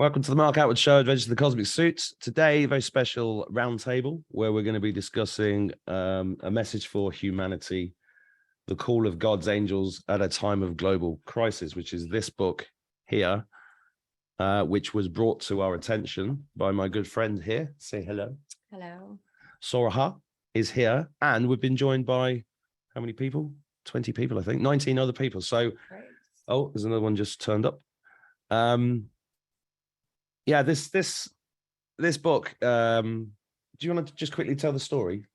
Welcome to the Mark Attwood Show, Adventures of the Cosmic Suits. Today, a very special roundtable where we're going to be discussing a message for humanity, the call of God's angels at a time of global crisis, which is this book here, which was brought to our attention by my good friend here. Say hello. Hello. Soraha is here, and we've been joined by how many people? 20 people, I think, 19 other people. So, Great. oh, there's another one just turned up. Yeah, this book. Do you want to just quickly tell the story?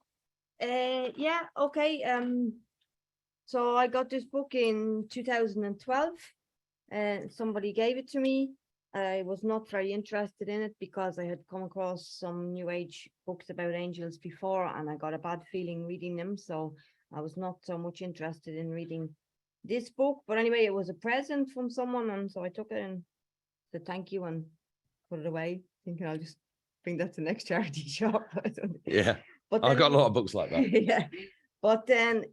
Yeah, okay. So I got this book in 2012. Somebody gave it to me. I was not very interested in it because I had come across some New Age books about angels before, and I got a bad feeling reading them. So I was not so much interested in reading this book. But anyway, it was a present from someone, and so I took it and said thank you and put it away, thinking I'll just bring that to the next charity shop. Yeah, but I've got a lot of books like that. Yeah, but then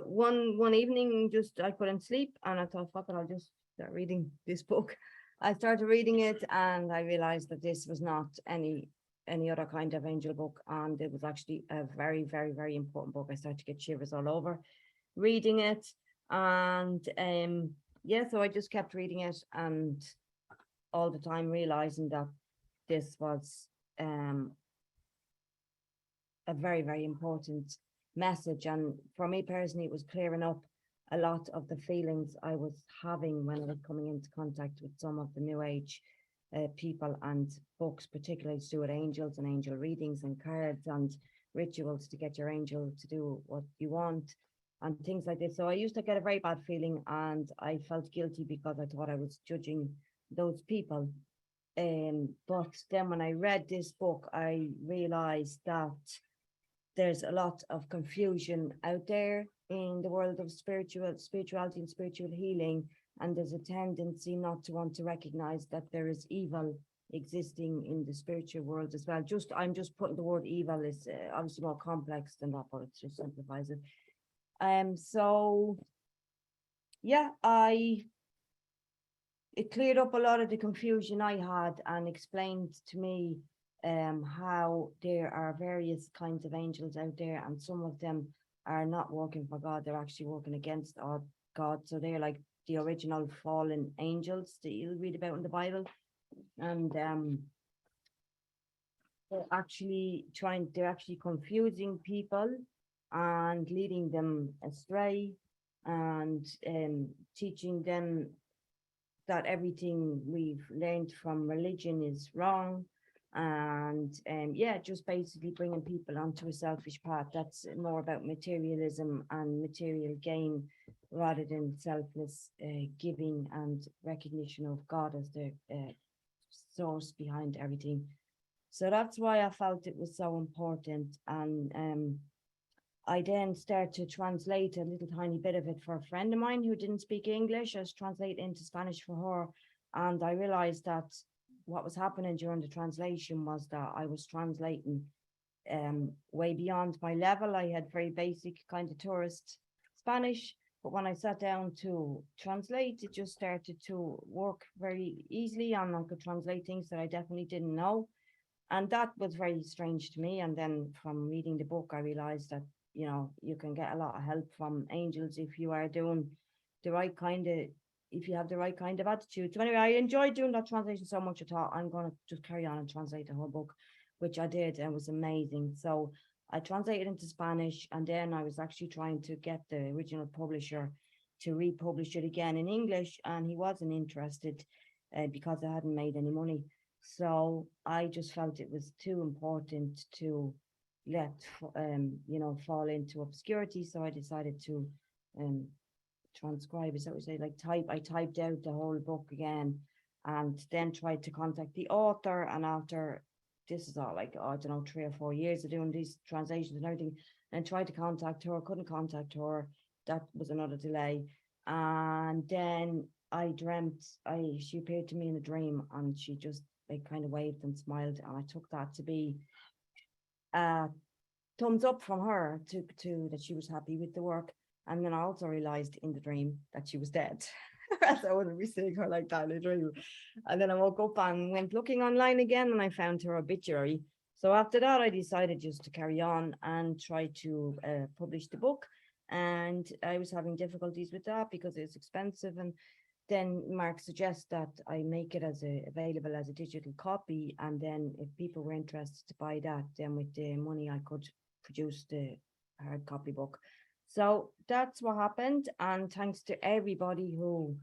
one evening, just I couldn't sleep, and I thought, fuck it, I'll just start reading this book. I started reading it, and I realized that this was not any other kind of angel book, and it was actually a very, very, very important book. I started to get shivers all over reading it, and yeah, so I just kept reading it, and all the time realizing that this was a very, very important message. And for me personally, it was clearing up a lot of the feelings I was having when I was coming into contact with some of the New Age people and books, particularly to do with angels and angel readings and cards and rituals to get your angel to do what you want and things like this. So I used to get a very bad feeling, and I felt guilty because I thought I was judging those people. But then when I read this book, I realized that there's a lot of confusion out there in the world of spirituality and spiritual healing, and there's a tendency not to want to recognize that there is evil existing in the spiritual world as well. I'm just putting the word evil is obviously more complex than that, but it just simplifies it. So yeah, it cleared up a lot of the confusion I had and explained to me how there are various kinds of angels out there, and some of them are not working for God, they're actually working against God. So they're like the original fallen angels that you'll read about in the Bible. And they're actually confusing people and leading them astray, and teaching them that everything we've learned from religion is wrong, and yeah, just basically bringing people onto a selfish path that's more about materialism and material gain rather than selfless giving and recognition of God as the source behind everything. So that's why I felt it was so important. And I then started to translate a little tiny bit of it for a friend of mine who didn't speak English. I was translating into Spanish for her. And I realized that what was happening during the translation was that I was translating way beyond my level. I had very basic kind of tourist Spanish. But when I sat down to translate, it just started to work very easily, and I could translate things that I definitely didn't know. And that was very strange to me. And then from reading the book, I realized that you can get a lot of help from angels if you are doing the right kind of, if you have the right kind of attitude. So anyway, I enjoyed doing that translation so much, I thought I'm going to just carry on and translate the whole book, which I did, and it was amazing. So I translated into Spanish, and then I was actually trying to get the original publisher to republish it again in English, and he wasn't interested because I hadn't made any money. So I just felt it was too important to let fall into obscurity. So I decided to transcribe, is that what you say, I typed out the whole book again, and then tried to contact the author. And after, this is all like, I don't know, 3 or 4 years of doing these translations and everything, and tried to contact her, couldn't contact her. That was another delay. And then I dreamt, she appeared to me in a dream, and she just kind of waved and smiled, and I took that to be thumbs up from her to that she was happy with the work. And then I also realized in the dream that she was dead. or else I wouldn't be seeing her like that in a dream. And then I woke up and went looking online again, and I found her obituary. So after that, I decided just to carry on and try to publish the book. And I was having difficulties with that because it's expensive. And then Mark suggests that I make it available as a digital copy. And then if people were interested to buy that, then with the money, I could produce the hard copy book. So that's what happened. And thanks to everybody who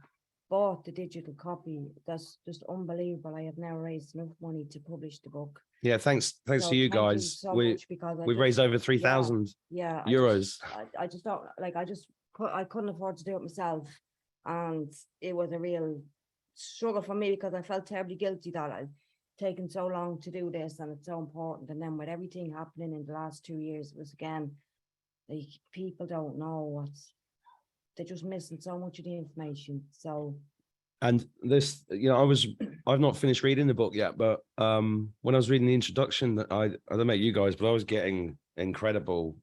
bought the digital copy, that's just unbelievable. I have now raised enough money to publish the book. Yeah, thanks So to you thank guys. so much, because We've raised over 3,000 euros. I just don't like, I couldn't afford to do it myself. And it was a real struggle for me because I felt terribly guilty that I'd taken so long to do this and it's so important. And then with everything happening in the last 2 years, it was again, like, people don't know they're just missing so much of the information. So. And this, I've not finished reading the book yet, but when I was reading the introduction, I don't know you guys, but I was getting incredible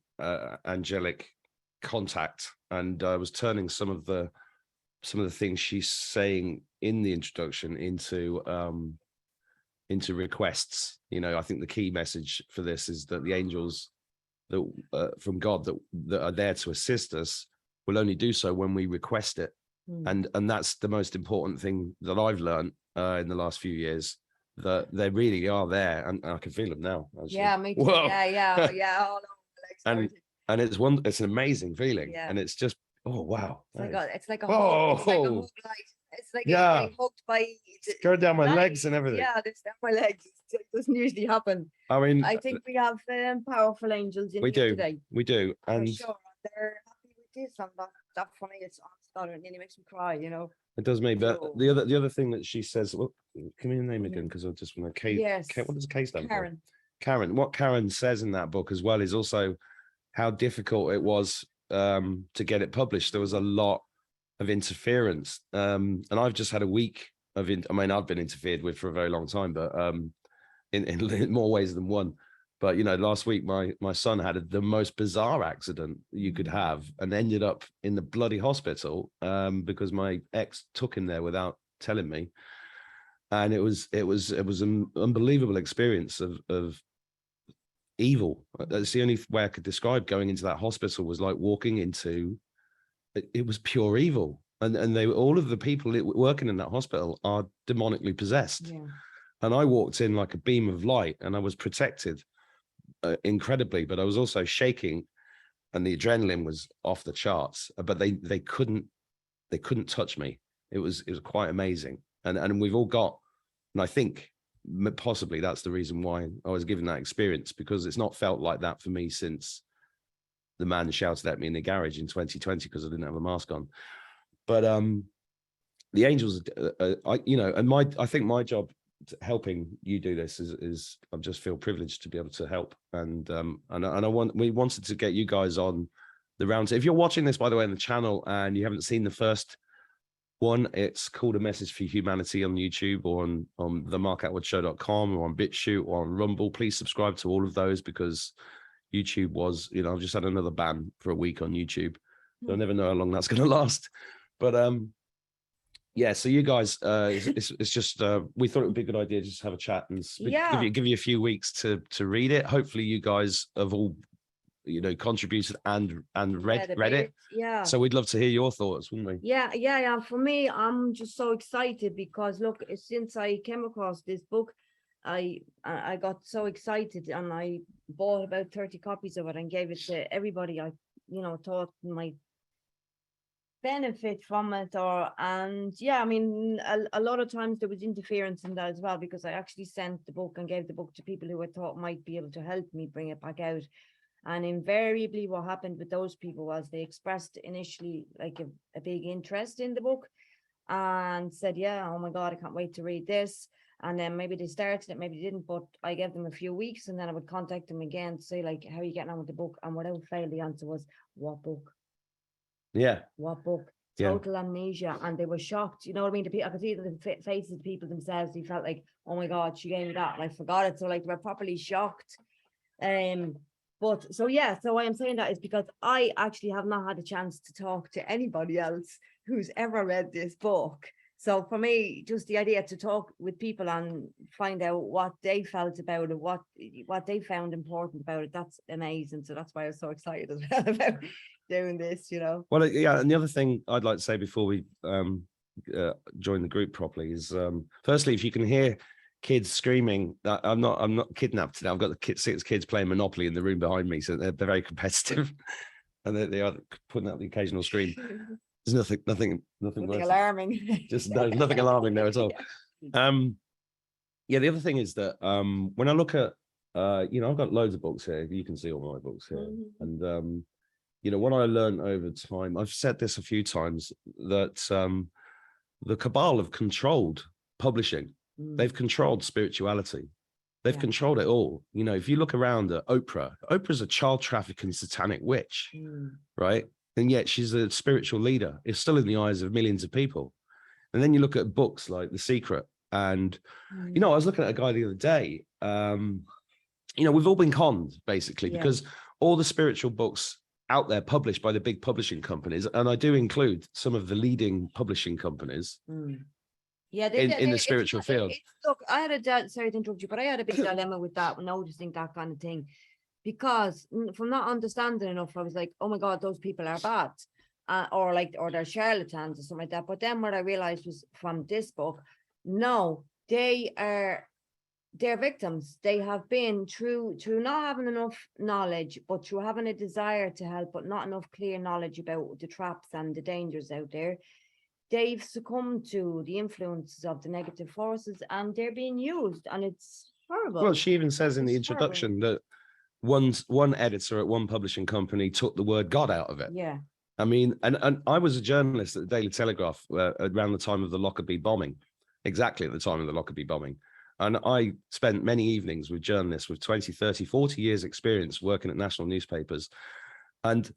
angelic contact, and I was turning some of the things she's saying in the introduction into requests. I think the key message for this is that the angels that from God that are there to assist us will only do so when we request it. And that's the most important thing that I've learned in the last few years, that they really are there, and I can feel them now. Actually. Yeah, me too. Whoa. Yeah. Oh, no, and it's an amazing feeling, and it's just, oh wow, it's like a hug, it's like getting hugged by going down my legs and everything. Yeah, it's down my legs. It doesn't usually happen. I mean, I think we have powerful angels in we here do today. we do, and for sure. They're happy with this, and that for me, it's honest, it nearly makes me cry. It does me. But So- the other thing that she says, well, give me your name again, because I just want to Yes. what does K stand for? Karen. Karen. What Karen says in that book as well is also how difficult it was to get it published. There was a lot of interference, and I've just had a week of I've been interfered with for a very long time, but in more ways than one. But last week my son had the most bizarre accident you could have, and ended up in the bloody hospital because my ex took him there without telling me. And it was an unbelievable experience of evil. That's the only way I could describe going into that hospital, was like walking into it was pure evil. And they all of the people working in that hospital are demonically possessed. Yeah. And I walked in like a beam of light, and I was protected incredibly, but I was also shaking, and the adrenaline was off the charts. But they couldn't touch me. It was quite amazing. And we've all got, and I think possibly that's the reason why I was given that experience, because it's not felt like that for me since the man shouted at me in the garage in 2020 because I didn't have a mask on. But the angels, I think my job helping you do this is I just feel privileged to be able to help, and we wanted to get you guys on the round. If you're watching this, by the way, on the channel, and you haven't seen the first one, it's called A Message for Humanity on YouTube, or on themarkattwoodshow.com, or on BitChute, or on Rumble. Please subscribe to all of those, because YouTube was, I've just had another ban for a week on YouTube, so I never know how long that's going to last. But yeah, so you guys, it's just we thought it would be a good idea just to have a chat and give you a few weeks to read it. Hopefully you guys have all contributed and read it. Yeah. So we'd love to hear your thoughts, wouldn't we? Yeah. For me, I'm just so excited because look, since I came across this book, I got so excited, and I bought about 30 copies of it and gave it to everybody I thought might benefit from it. A lot of times there was interference in that as well, because I actually sent the book and gave the book to people who I thought might be able to help me bring it back out. And invariably what happened with those people was they expressed initially like a big interest in the book and said, yeah, oh my God, I can't wait to read this. And then maybe they started it, maybe they didn't, but I gave them a few weeks, and then I would contact them again to say, like, how are you getting on with the book? And without fail, the answer was, what book? Yeah. What book? Total amnesia. And they were shocked. You know what I mean? I could see the faces of people themselves. They felt like, oh my God, she gave me that, and I forgot it. So like, they were properly shocked. So why I'm saying that is because I actually have not had a chance to talk to anybody else who's ever read this book. So for me, just the idea to talk with people and find out what they felt about it, what they found important about it, that's amazing. So that's why I was so excited as well about doing this, you know. Well, yeah, and the other thing I'd like to say before we join the group properly is, firstly, if you can hear kids screaming, I'm not kidnapped today. I've got the 6 kids playing Monopoly in the room behind me, so they're very competitive, and they are putting out the occasional scream. There's nothing alarming. Just nothing alarming there at all. Yeah, the other thing is that when I look at I've got loads of books here. You can see all my books here, and what I learned over time, I've said this a few times, that the cabal have controlled publishing. They've controlled spirituality. They've controlled it all. If you look around at Oprah's a child trafficking satanic witch, right? And yet she's a spiritual leader. It's still in the eyes of millions of people. And then you look at books like The Secret. And, I was looking at a guy the other day. We've all been conned, basically, because all the spiritual books out there published by the big publishing companies, and I do include some of the leading publishing companies in the spiritual field. Look, I had sorry to interrupt you, but I had a big dilemma with that, noticing that kind of thing. Because from not understanding enough, I was like, oh my God, those people are bad. Or they're charlatans or something like that. But then what I realized was from this book, no, they're victims. They have been through not having enough knowledge, but through having a desire to help, but not enough clear knowledge about the traps and the dangers out there. They've succumbed to the influences of the negative forces, and they're being used, and it's horrible. Well, she even says in the introduction that one editor at one publishing company took the word God out of it. Yeah. I mean, and I was a journalist at the Daily Telegraph around the time of the Lockerbie bombing, exactly at the time of the Lockerbie bombing. And I spent many evenings with journalists with 20, 30, 40 years experience working at national newspapers. And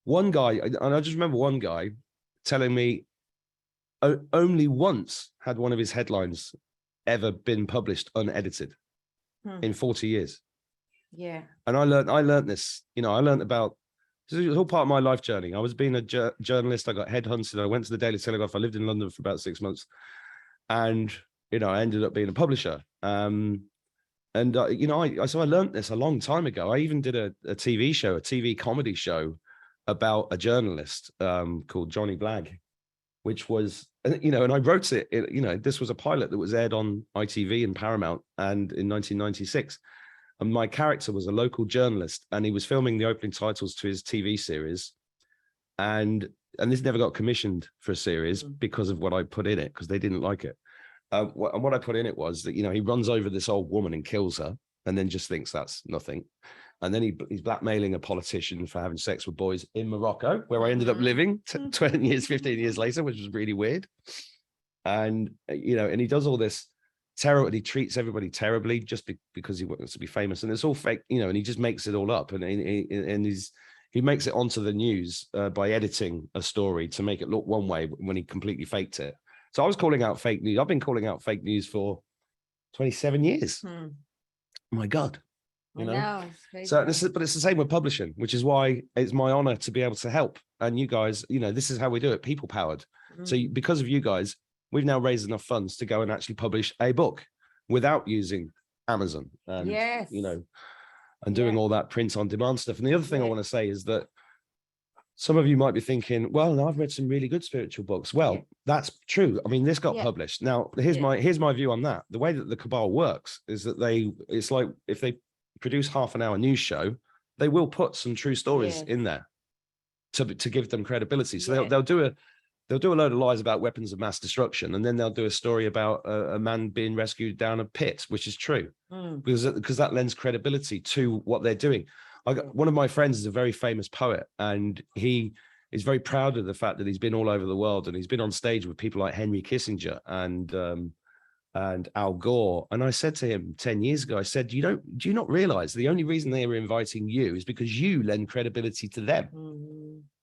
one guy, and I just remember one guy telling me only once had one of his headlines ever been published unedited in 40 years. Yeah. And I learned this, I learned about, this is all part of my life journey. I was being a journalist. I got headhunted. I went to the Daily Telegraph. I lived in London for about 6 months. And, I ended up being a publisher. So I learned this a long time ago. I even did a TV show, a TV comedy show about a journalist called Johnny Blagg, which was, and I wrote it, this was a pilot that was aired on ITV and Paramount and in 1996. And my character was a local journalist, and he was filming the opening titles to his TV series. And this never got commissioned for a series because of what I put in it, because they didn't like it. And what I put in it was that, he runs over this old woman and kills her, and then just thinks that's nothing. And then he's blackmailing a politician for having sex with boys in Morocco, where I ended up living 15 years later, which was really weird. And, and he does all this terror, and he treats everybody terribly just because he wants to be famous, and it's all fake, and he just makes it all up, and he makes it onto the news by editing a story to make it look one way when he completely faked it. So I was calling out fake news. I've been calling out fake news for 27 years. Oh my God. So it's the same with publishing, which is why it's my honor to be able to help. And you guys, this is how we do it, people powered. So because of you guys, we've now raised enough funds to go and actually publish a book without using Amazon and, and doing all that print on demand stuff. And the other thing I want to say is that some of you might be thinking, well, no, I've read some really good spiritual books. Well, that's true. I mean, this got published. Now, here's my view on that. The way that the cabal works is that it's like if they produce half an hour news show, they will put some true stories in there to give them credibility. So they'll do a load of lies about weapons of mass destruction, and then they'll do a story about a man being rescued down a pit, which is true, because that lends credibility to what they're doing. One of my friends is a very famous poet, and he is very proud of the fact that he's been all over the world, and he's been on stage with people like Henry Kissinger and Al Gore. And I said to him 10 years ago, I said, do you not realize the only reason they were inviting you is because you lend credibility to them?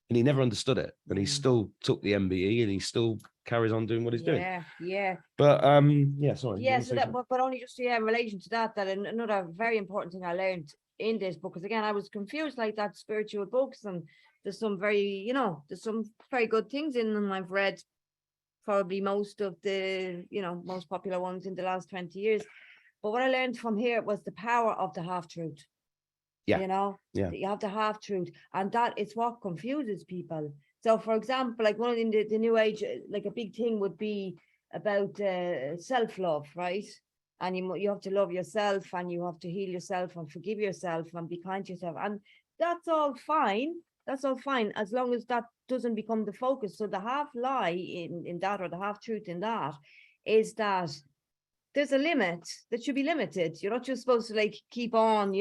And he never understood it, and he still took the MBE, and he still carries on doing what he's doing. Yeah. But sorry. Yeah, so that, but only just in relation to that another very important thing I learned in this book, because again, I was confused like that spiritual books and there's some very, there's some very good things in them. I've read probably most of the, most popular ones in the last 20 years. But what I learned from here was the power of the half-truth. Yeah. That you have the half-truth, and that is what confuses people. So, for example, like one of the New Age, like a big thing would be about self-love, right? And you have to love yourself, and you have to heal yourself, and forgive yourself, and be kind to yourself. And that's all fine. That's all fine, as long as that doesn't become the focus. So the half lie in that, or the half truth in that, is that there's a limit that should be limited. You're not just supposed to like keep on,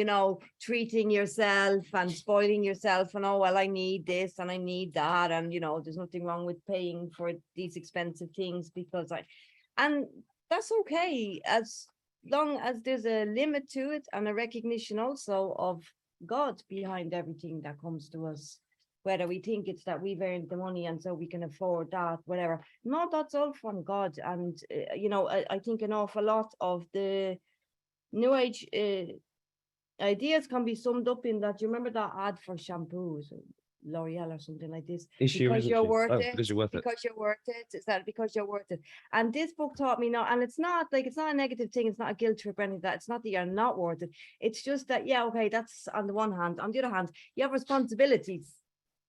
treating yourself and spoiling yourself, and oh, well, I need this and I need that. And, there's nothing wrong with paying for these expensive things and that's okay, as long as there's a limit to it, and a recognition also of God behind everything that comes to us. Whether we think it's that we've earned the money and so we can afford that, whatever. No, that's all from God. And, I think an awful lot of the New Age ideas can be summed up in that. You remember that ad for shampoos, L'Oreal or something like this? Because you're worth it. Because you're worth it. Is that because you're worth it? And this book taught me not, and it's not a negative thing. It's not a guilt trip or anything. That it's not that you're not worth it. It's just that, yeah, okay, that's on the one hand. On the other hand, you have responsibilities.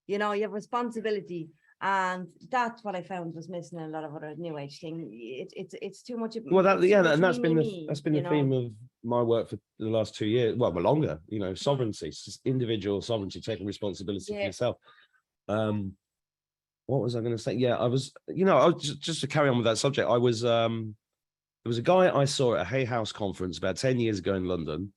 You have responsibility, and that's what I found was missing in a lot of other New Age thing. It's too much. Well, and that's been the know? theme of my work for the last 2 years. Well, longer. Sovereignty, individual sovereignty, taking responsibility for yourself. What was I going to say? Yeah, I was. I was just to carry on with that subject. I was. There was a guy I saw at a Hay House conference about 10 years ago in London.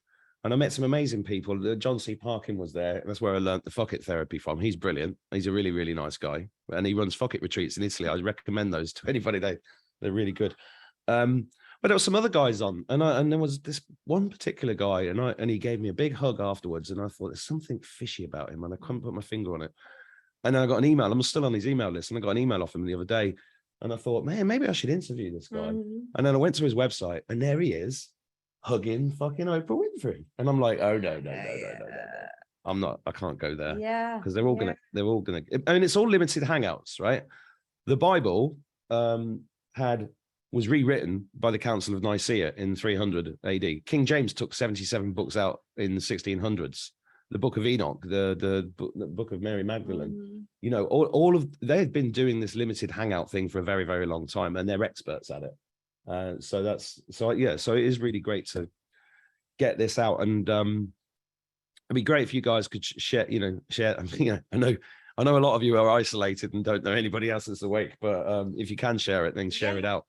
And I met some amazing people. John C. Parkin was there. That's where I learned the fuck it therapy from. He's brilliant. He's a really, really nice guy. And he runs fuck it retreats in Italy. I recommend those to anybody. They're really good. But there were some other guys on, and there was this one particular guy, and he gave me a big hug afterwards. And I thought there's something fishy about him, and I couldn't put my finger on it. And then I got an email. I'm still on his email list, and I got an email off him the other day. And I thought, man, maybe I should interview this guy. And then I went to his website, and there he is, hugging fucking Oprah Winfrey. And I'm like, oh no. I'm not, I can't go there. Yeah. Because they're all gonna, I mean, it's all limited hangouts, right? The Bible was rewritten by the Council of Nicaea in 300 AD. King James took 77 books out in the 1600s. The Book of Enoch, the Book of Mary Magdalene, all of, they had been doing this limited hangout thing for a very, very long time, and they're experts at it. So it is really great to get this out, and it'd be great if you guys could share. I know a lot of you are isolated and don't know anybody else that's awake, but if you can share it, then share it out.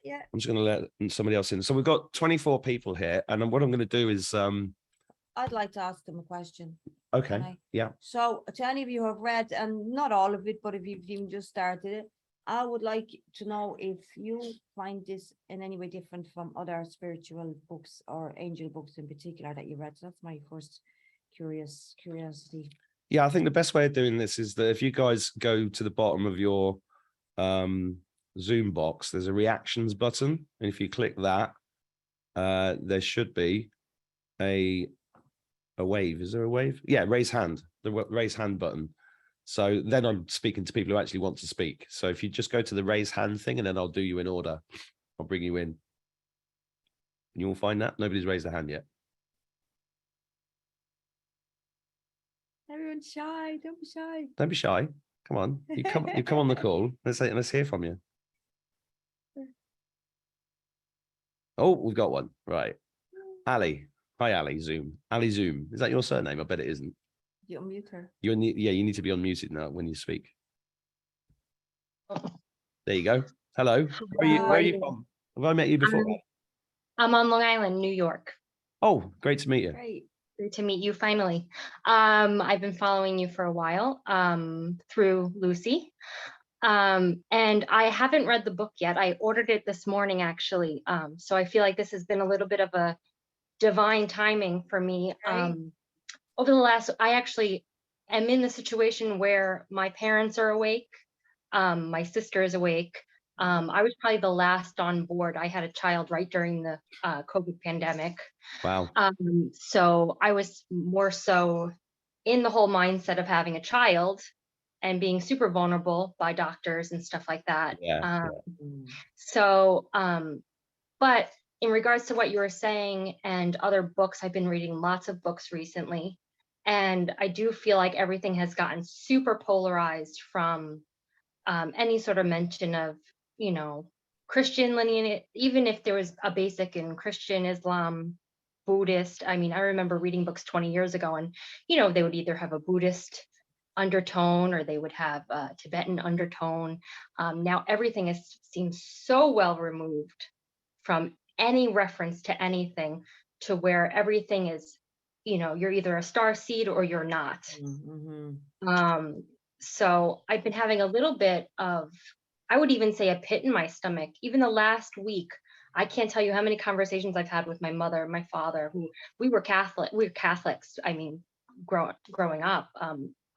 Yeah. I'm just going to let somebody else in. So we've got 24 people here, and what I'm going to do is I'd like to ask them a question. Okay. Yeah. So to any of you who have read, and not all of it, but if you've even just started it, I would like to know if you find this in any way different from other spiritual books or angel books in particular that you read. So that's my first curiosity. Yeah, I think the best way of doing this is that if you guys go to the bottom of your Zoom box, there's a reactions button. And if you click that, there should be a wave. Is there a wave? Yeah, raise hand, the raise hand button. So then I'm speaking to people who actually want to speak. So if you just go to the raise hand thing, and then I'll do you in order. I'll bring you in. You will find that nobody's raised a hand yet. Everyone's shy. Don't be shy. Don't be shy. Come on. You come on the call. Let's hear from you. Oh, we've got one. Right. Ali. Hi, Ali Zoom. Ali Zoom. Is that your surname? I bet it isn't. You unmute her. You need to be unmuted now when you speak. There you go. Hello. Where are you from? Have I met you before? I'm on Long Island, New York. Oh, great to meet you. Great to meet you finally. I've been following you for a while through Lucy. And I haven't read the book yet. I ordered it this morning, actually. So I feel like this has been a little bit of a divine timing for me. Over the last, I actually am in the situation where my parents are awake. My sister is awake. I was probably the last on board. I had a child right during the COVID pandemic. Wow. So I was more so in the whole mindset of having a child and being super vulnerable by doctors and stuff like that. Yeah. So, but in regards to what you were saying and other books, I've been reading lots of books recently, and I do feel like everything has gotten super polarized from any sort of mention of, you know, Christian lineage, even if there was a basic in Christian, Islam, Buddhist. I mean, I remember reading books 20 years ago, and, you know, they would either have a Buddhist undertone or they would have a Tibetan undertone. Now everything seems so well removed from any reference to anything, to where everything is, you know, you're either a star seed or you're not. So I've been having a little bit of, I would even say, a pit in my stomach. Even the last week, I can't tell you how many conversations I've had with my mother, my father, who we were Catholics. I mean, growing up,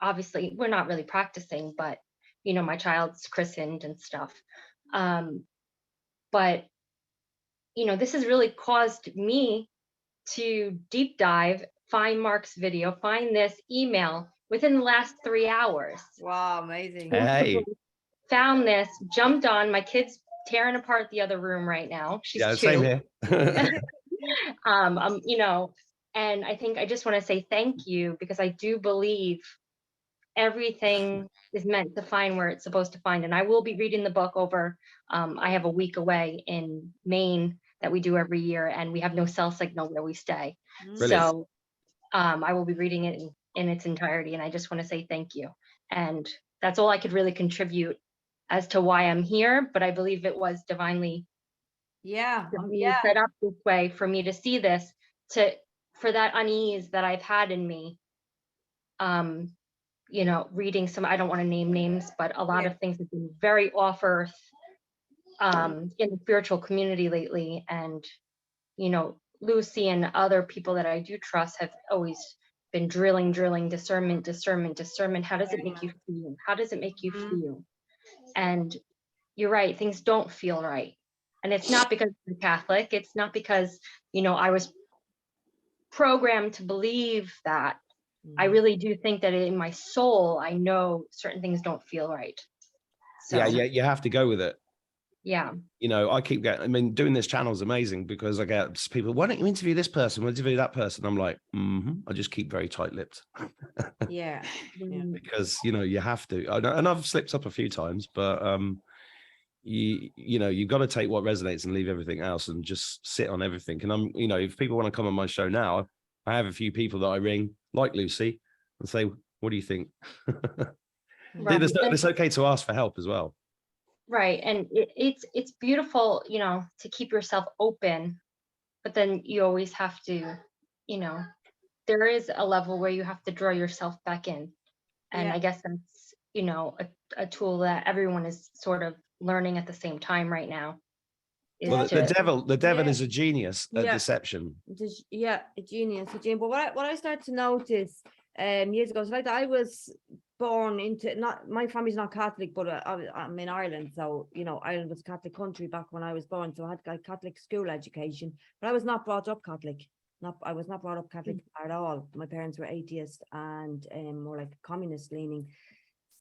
obviously we're not really practicing, but, you know, my child's christened and stuff. But, you know, this has really caused me to deep dive, find Mark's video, find this email within the last 3 hours. Wow, amazing. Hey. Found this, jumped on. My kid's tearing apart the other room right now. She's 2. Same here. You know, and I think I just want to say thank you, because I do believe everything is meant to find where it's supposed to find. And I will be reading the book over. I have a week away in Maine that we do every year, and we have no cell signal where we stay. Brilliant. So I will be reading it in its entirety, and I just want to say thank you. And that's all I could really contribute as to why I'm here, but I believe it was divinely set up this way for me to see this, for that unease that I've had in me. You know, reading some, I don't want to name names, but a lot of things have been very off earth in the spiritual community lately. And, you know, Lucy and other people that I do trust have always been drilling discernment. How does it make you feel? How does it make you feel? And you're right, things don't feel right. And it's not because I'm Catholic. It's not because, you know, I was programmed to believe that. I really do think that in my soul, I know certain things don't feel right. So, yeah, you have to go with it. Yeah. You know, I mean, doing this channel is amazing, because I get people, why don't you interview this person? Why don't you interview that person? I'm like, I just keep very tight-lipped. Yeah. Because, you know, you have to. And I've slipped up a few times, but you know, you've got to take what resonates and leave everything else and just sit on everything. And you know, if people want to come on my show now, I have a few people that I ring, like Lucy, and say, what do you think? Right. It's okay to ask for help as well. Right. And it's beautiful, you know, to keep yourself open, but then you always have to, you know, there is a level where you have to draw yourself back in. And I guess that's, you know, a tool that everyone is sort of learning at the same time right now. Well, the devil is a genius at deception. A genius. But what I started to notice years ago, so like I was born into, not, my family's not Catholic, but I'm in Ireland, so, you know, Ireland was a Catholic country back when I was born, so I had a Catholic school education, but I was not brought up Catholic. I was not brought up Catholic at all. My parents were atheist and more like communist leaning.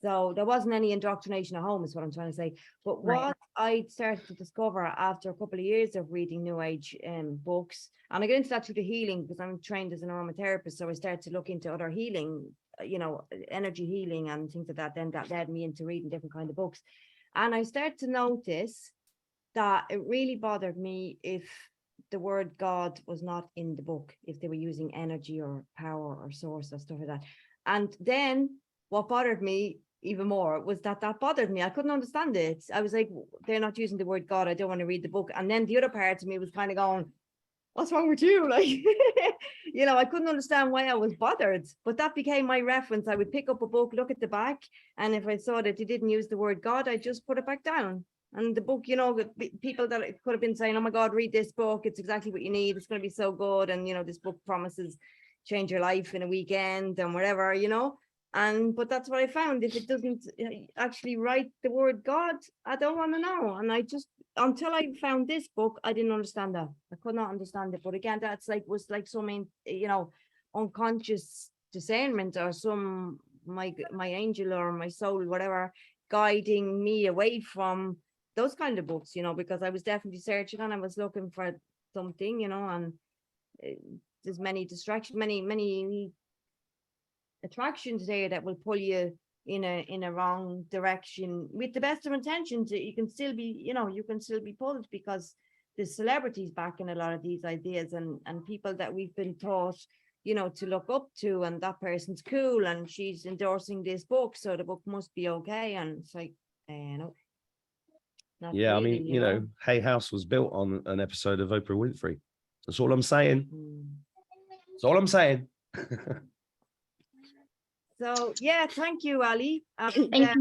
So there wasn't any indoctrination at home, is what I'm trying to say. But what I started to discover after a couple of years of reading New Age books, and I got into that through the healing, because I'm trained as an aromatherapist, so I started to look into other healing, you know, energy healing and things like that. Then that led me into reading different kind of books. And I started to notice that it really bothered me if the word God was not in the book, if they were using energy or power or source or stuff like that. And then what bothered me even more was that bothered me. I couldn't understand it. I was like, they're not using the word God, I don't want to read the book. And then the other part of me was kind of going, what's wrong with you? Like, you know, I couldn't understand why I was bothered, but that became my reference. I would pick up a book, look at the back, and if I saw that they didn't use the word God, I just put it back down. And the book, you know, people that could have been saying, oh my God, read this book, it's exactly what you need, it's going to be so good, and, you know, this book promises change your life in a weekend and whatever, you know. And but that's what I found. If it doesn't actually write the word God, I don't want to know. And I just, until I found this book, I didn't understand that. I could not understand it. But again, that's like, was like so many, you know, unconscious discernment or some my angel or my soul, whatever, guiding me away from those kind of books, you know, because I was definitely searching and I was looking for something, you know, and there's many distractions, many attractions there that will pull you in a wrong direction. With the best of intentions, you can still be, you know, you can still be pulled, because there's celebrities backing a lot of these ideas, and people that we've been taught, you know, to look up to, and that person's cool and she's endorsing this book, so the book must be okay. And it's like, no, not Yeah, really, I mean, you know, Hay House was built on an episode of Oprah Winfrey. That's all I'm saying. That's all I'm saying. So yeah, thank you, Ali. Thank you. I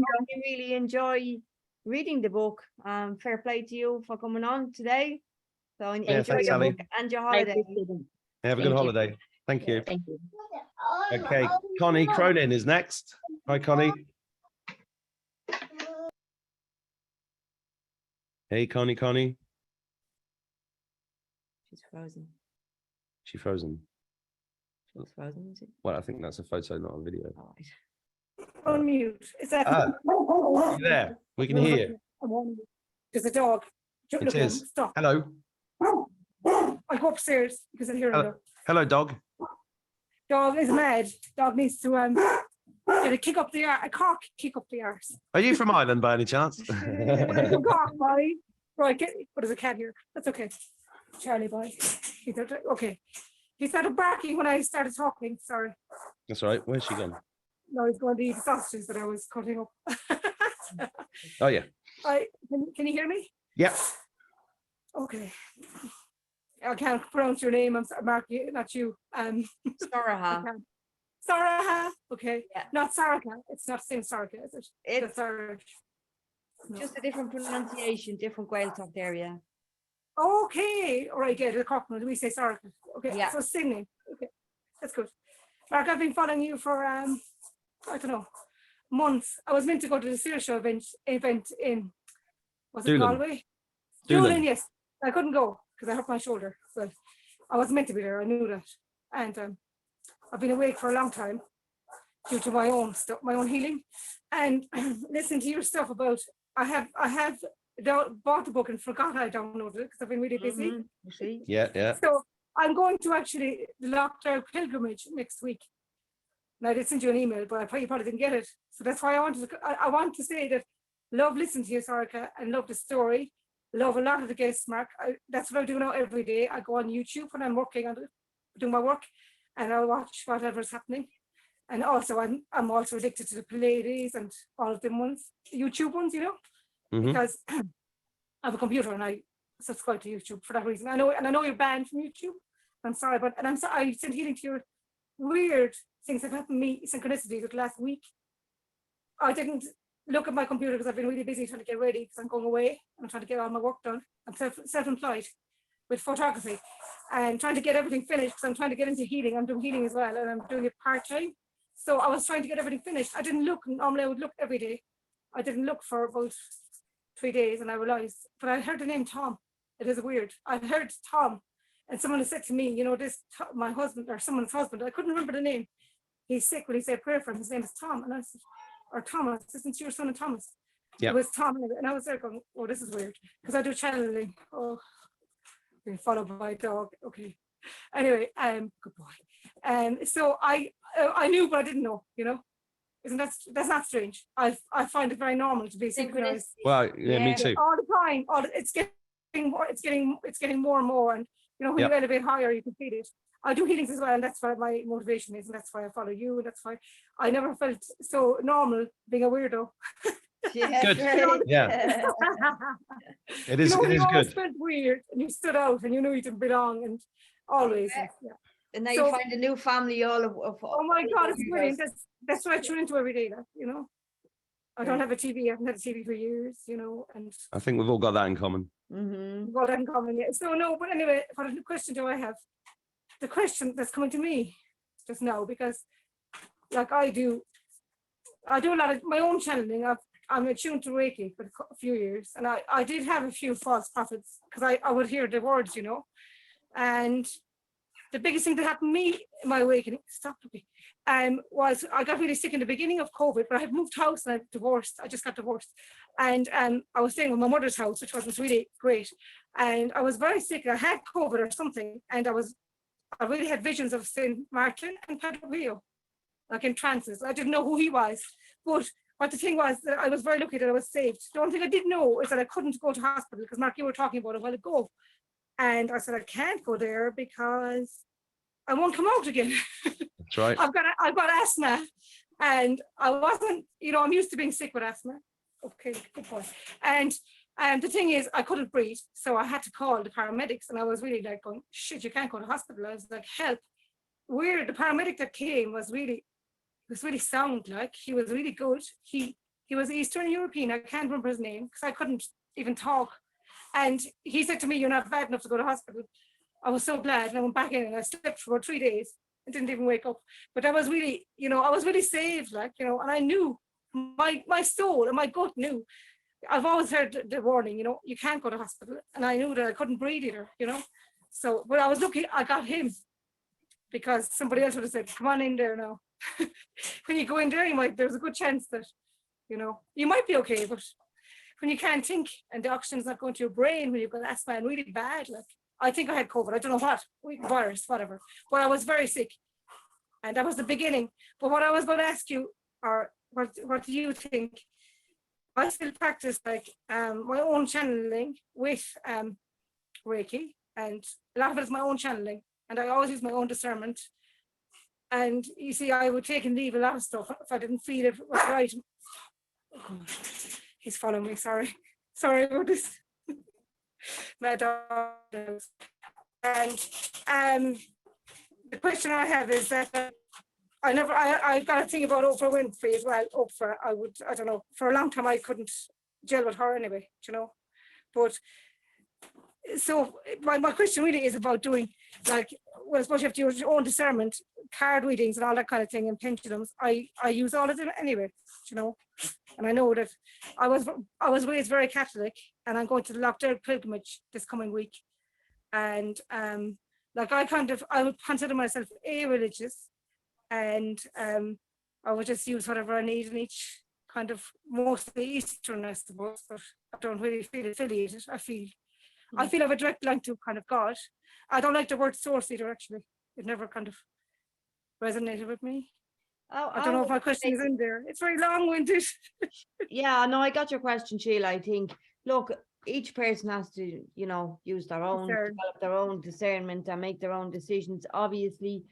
really enjoy reading the book. Fair play to you for coming on today. So enjoy thanks, your Ali. book and your I holiday. appreciate it. Have a Thank good you. holiday. Thank you. Thank you. Okay, Connie Cronin is next. Hi, Connie. Hey, Connie. She's frozen. She frozen. She's frozen, is it? Well, I think that's a photo, not a video. All right. On mute. Is that? You there? We can hear you. I'm on mute. There's a dog. It Look at him. is. Stop. Hello. I go upstairs because I hear him. Hello, dog. Dog is mad. Dog needs to get a kick up the arse. A cock kick up the arse. Are you from Ireland by any chance? Cock, boy. Right, but there's a cat here. That's okay. Charlie boy. Okay. He started barking when I started talking. Sorry. That's all right. Where's she gone? No, he's going to eat the sausages that I was cutting up. Oh, yeah. Can you hear me? Yep. Okay. I can't pronounce your name. I'm sorry, Mark, not you. Saraha. Saraha. Okay. Yeah. Not Saraka. It's not the same Saraka, is it? It's No. just a different pronunciation, different Gaeltacht area. Okay. All right, get it. Cockney. We say Saraka. Okay. Yeah. So singing. Okay. That's good. Mark, I've been following you for I don't know, months. I was meant to go to the Sears Show event in Doolin. Galway? Doolin. Doolin, yes. I couldn't go because I hurt my shoulder. But I was meant to be there. I knew that. And I've been awake for a long time due to my own stuff, my own healing. And listening to your stuff about, I have bought the book and forgot I downloaded it because I've been really busy. You see? Yeah. So I'm going to actually the Lockdown pilgrimage next week. And I did send you an email, but you probably didn't get it. So that's why I want to say that love listening to you, Sarika, and love the story. Love a lot of the guests, Mark. That's what I do now every day. I go on YouTube when I'm working on it, doing my work, and I'll watch whatever's happening. And also, I'm also addicted to the Pleiades and all of them ones, YouTube ones, you know, because I have a computer and I subscribe to YouTube for that reason. I know you're banned from YouTube. I'm sorry, but I'm sorry. I sent healing to your weird things that happened to me, synchronicities of last week. I didn't look at my computer because I've been really busy trying to get ready because I'm going away. I'm trying to get all my work done. I'm self-employed with photography and trying to get everything finished because I'm trying to get into healing. I'm doing healing as well and I'm doing it part-time. So I was trying to get everything finished. I didn't look. Normally I would look every day. I didn't look for about 3 days and I realized, but I heard the name Tom. It is weird. I heard Tom and someone has said to me, you know, this, my husband or someone's husband, I couldn't remember the name. He's sick. When he said prayer for him, his name is Tom. And I said, or Thomas, isn't your son Thomas? Yeah. It was Tom. And I was there going, oh, this is weird. Because I do channeling. Oh, being followed by a dog. Okay. Anyway, good boy. So I knew, but I didn't know, you know. Isn't that's not strange. I find it very normal to be synchronized. Well, yeah, me too. All the time. It's getting more and more. And you know, when you elevate higher, you can feel it. I do healings as well, and that's why my motivation is, and that's why I follow you, and that's why I never felt so normal being a weirdo. Yeah. Good. Yeah. It is. You know, It is you always good. felt weird, and you stood out, and you knew you didn't belong, and always. Yeah. Yeah. And now So- you find a new family all of Oh my God, it's you brilliant. guys. That's what I tune into every day. That, you know, I don't have a TV. I haven't had a TV for years. You know, and I think we've all got that in common. Mhm. got that in common. Yeah. So no, but anyway, what question do I have? The question that's coming to me just now, because like I do a lot of my own channeling. I'm attuned to Reiki for a few years, and I did have a few false prophets because I would hear the words, you know, and the biggest thing that happened to me in my awakening, stop looking, was I got really sick in the beginning of COVID, but I had moved house and I divorced. I just got divorced. And I was staying with my mother's house, which wasn't really great. And I was very sick. I had COVID or something. And I really had visions of St. Martin and Padre Pio, like in trances. I didn't know who he was. But what the thing was that I was very lucky that I was saved. The only thing I didn't know is that I couldn't go to hospital because Mark, you were talking about it a while ago. And I said, I can't go there because I won't come out again. That's right. I've got asthma, and I wasn't, I'm used to being sick with asthma. Okay, good point. And the thing is, I couldn't breathe, so I had to call the paramedics, and I was really like going, shit, you can't go to hospital. I was like, help. Weird. The paramedic that came was really sound. Like, he was really good. He was Eastern European. I can't remember his name because I couldn't even talk. And he said to me, you're not bad enough to go to hospital. I was so glad. And I went back in and I slept for about 3 days. I didn't even wake up. But I was really, I was really saved, like, and I knew my soul and my gut knew. I've always heard the warning, you can't go to hospital. And I knew that I couldn't breathe either, So, but I was lucky I got him because somebody else would have said, come on in there now. When you go in there, there's a good chance that, you might be okay, but when you can't think and the oxygen's not going to your brain, when you've got asthma and really bad, like, I think I had COVID, I don't know what, virus, whatever, but I was very sick. And that was the beginning. But what I was going to ask you, or what do you think? I still practice my own channeling with Reiki, and a lot of it is my own channeling, and I always use my own discernment. And you see, I would take and leave a lot of stuff if I didn't feel it was right. Oh, he's following me, sorry about this. My dog. And the question I have is that I got a thing about Oprah Winfrey as well. Oprah, I don't know, for a long time I couldn't gel with her anyway, But so my question really is about doing, like, well, I suppose you have to use your own discernment, card readings and all that kind of thing, and pendulums. I use all of them anyway, And I know that I was raised very Catholic, and I'm going to the Dyer pilgrimage this coming week. And like I would consider myself a-religious, and I would just use whatever I need in each kind of, mostly Eastern, I suppose, but I don't really feel affiliated. I feel I have a direct line to kind of God. I don't like the word source either, actually. It never kind of resonated with me. I don't know if my question is in there. It's very long-winded. Yeah, no, I got your question, Sheila. I think, look, each person has to, use their own, develop their own discernment and make their own decisions. Obviously,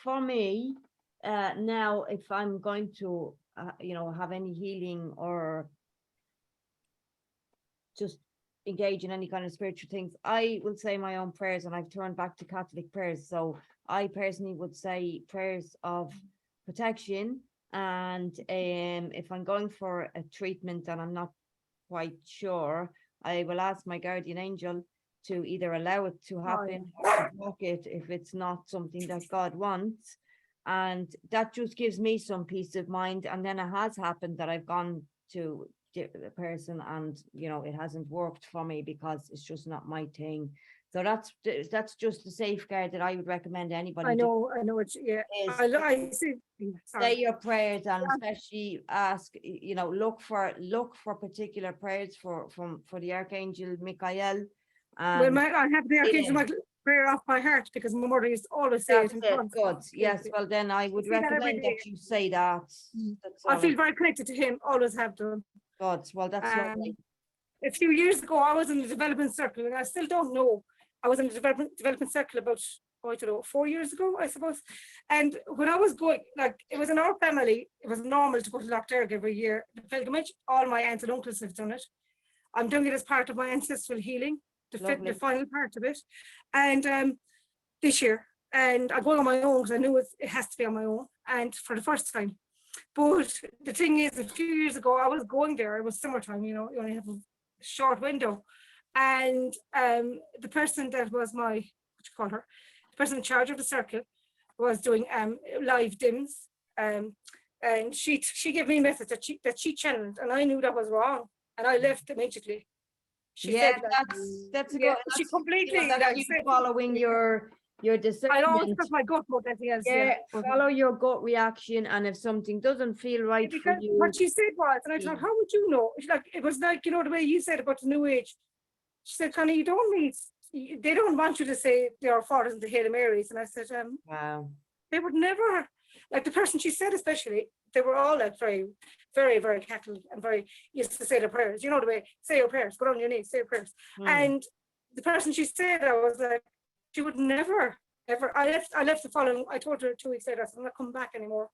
for me, now, if I'm going to, have any healing or just engage in any kind of spiritual things, I will say my own prayers, and I've turned back to Catholic prayers. So I personally would say prayers of protection, and if I'm going for a treatment and I'm not quite sure, I will ask my guardian angel to either allow it to happen or to block it if it's not something that God wants. And that just gives me some peace of mind. And then it has happened that I've gone to a person and it hasn't worked for me because it's just not my thing. So that's just the safeguard that I would recommend anybody. I know it's, yeah. I see. Say your prayers, and especially ask, look for particular prayers for the Archangel Michael. Well, I have the Archangel Michael prayer off by heart because my mother used to always say it. Good. Yes. Well, then I would recommend that you say that. I feel very connected to him. Always have done. Good. Well, that's lovely. A few years ago, I was in the development circle, and I still don't know. I was in the development circle about, 4 years ago, I suppose. And when I was going, like, it was in our family, it was normal to go to Dyer every year, the pilgrimage. All my aunts and uncles have done it. I'm doing it as part of my ancestral healing, the final part of it. And this year, and I'm going on my own because I knew it has to be on my own, and for the first time. But the thing is, a few years ago, I was going there. It was summertime, you only have a short window. And the person that was the person in charge of the circle was doing live dims. And she gave me a message that she channeled, and I knew that was wrong. And I left immediately. She said that's a good. She completely following your your I always discernment. trust my gut more than anything else. Yeah, But- follow your gut reaction, and if something doesn't feel right for because you, what she said was, and I Yeah. thought, how would you know? She's like, it was like, you know, the way you said about the new age. She said, Connie, you don't need, they don't want you to say their fathers and the Hail Marys. And I said, wow, they would never, like the person she said especially, they were all like very, very, very Catholic and very used to say their prayers. You know the way, say your prayers, go on your knees, say your prayers. And the person she said, I was like, she would never, ever. I left the following, I told her 2 weeks later, I said, I'm not coming back anymore.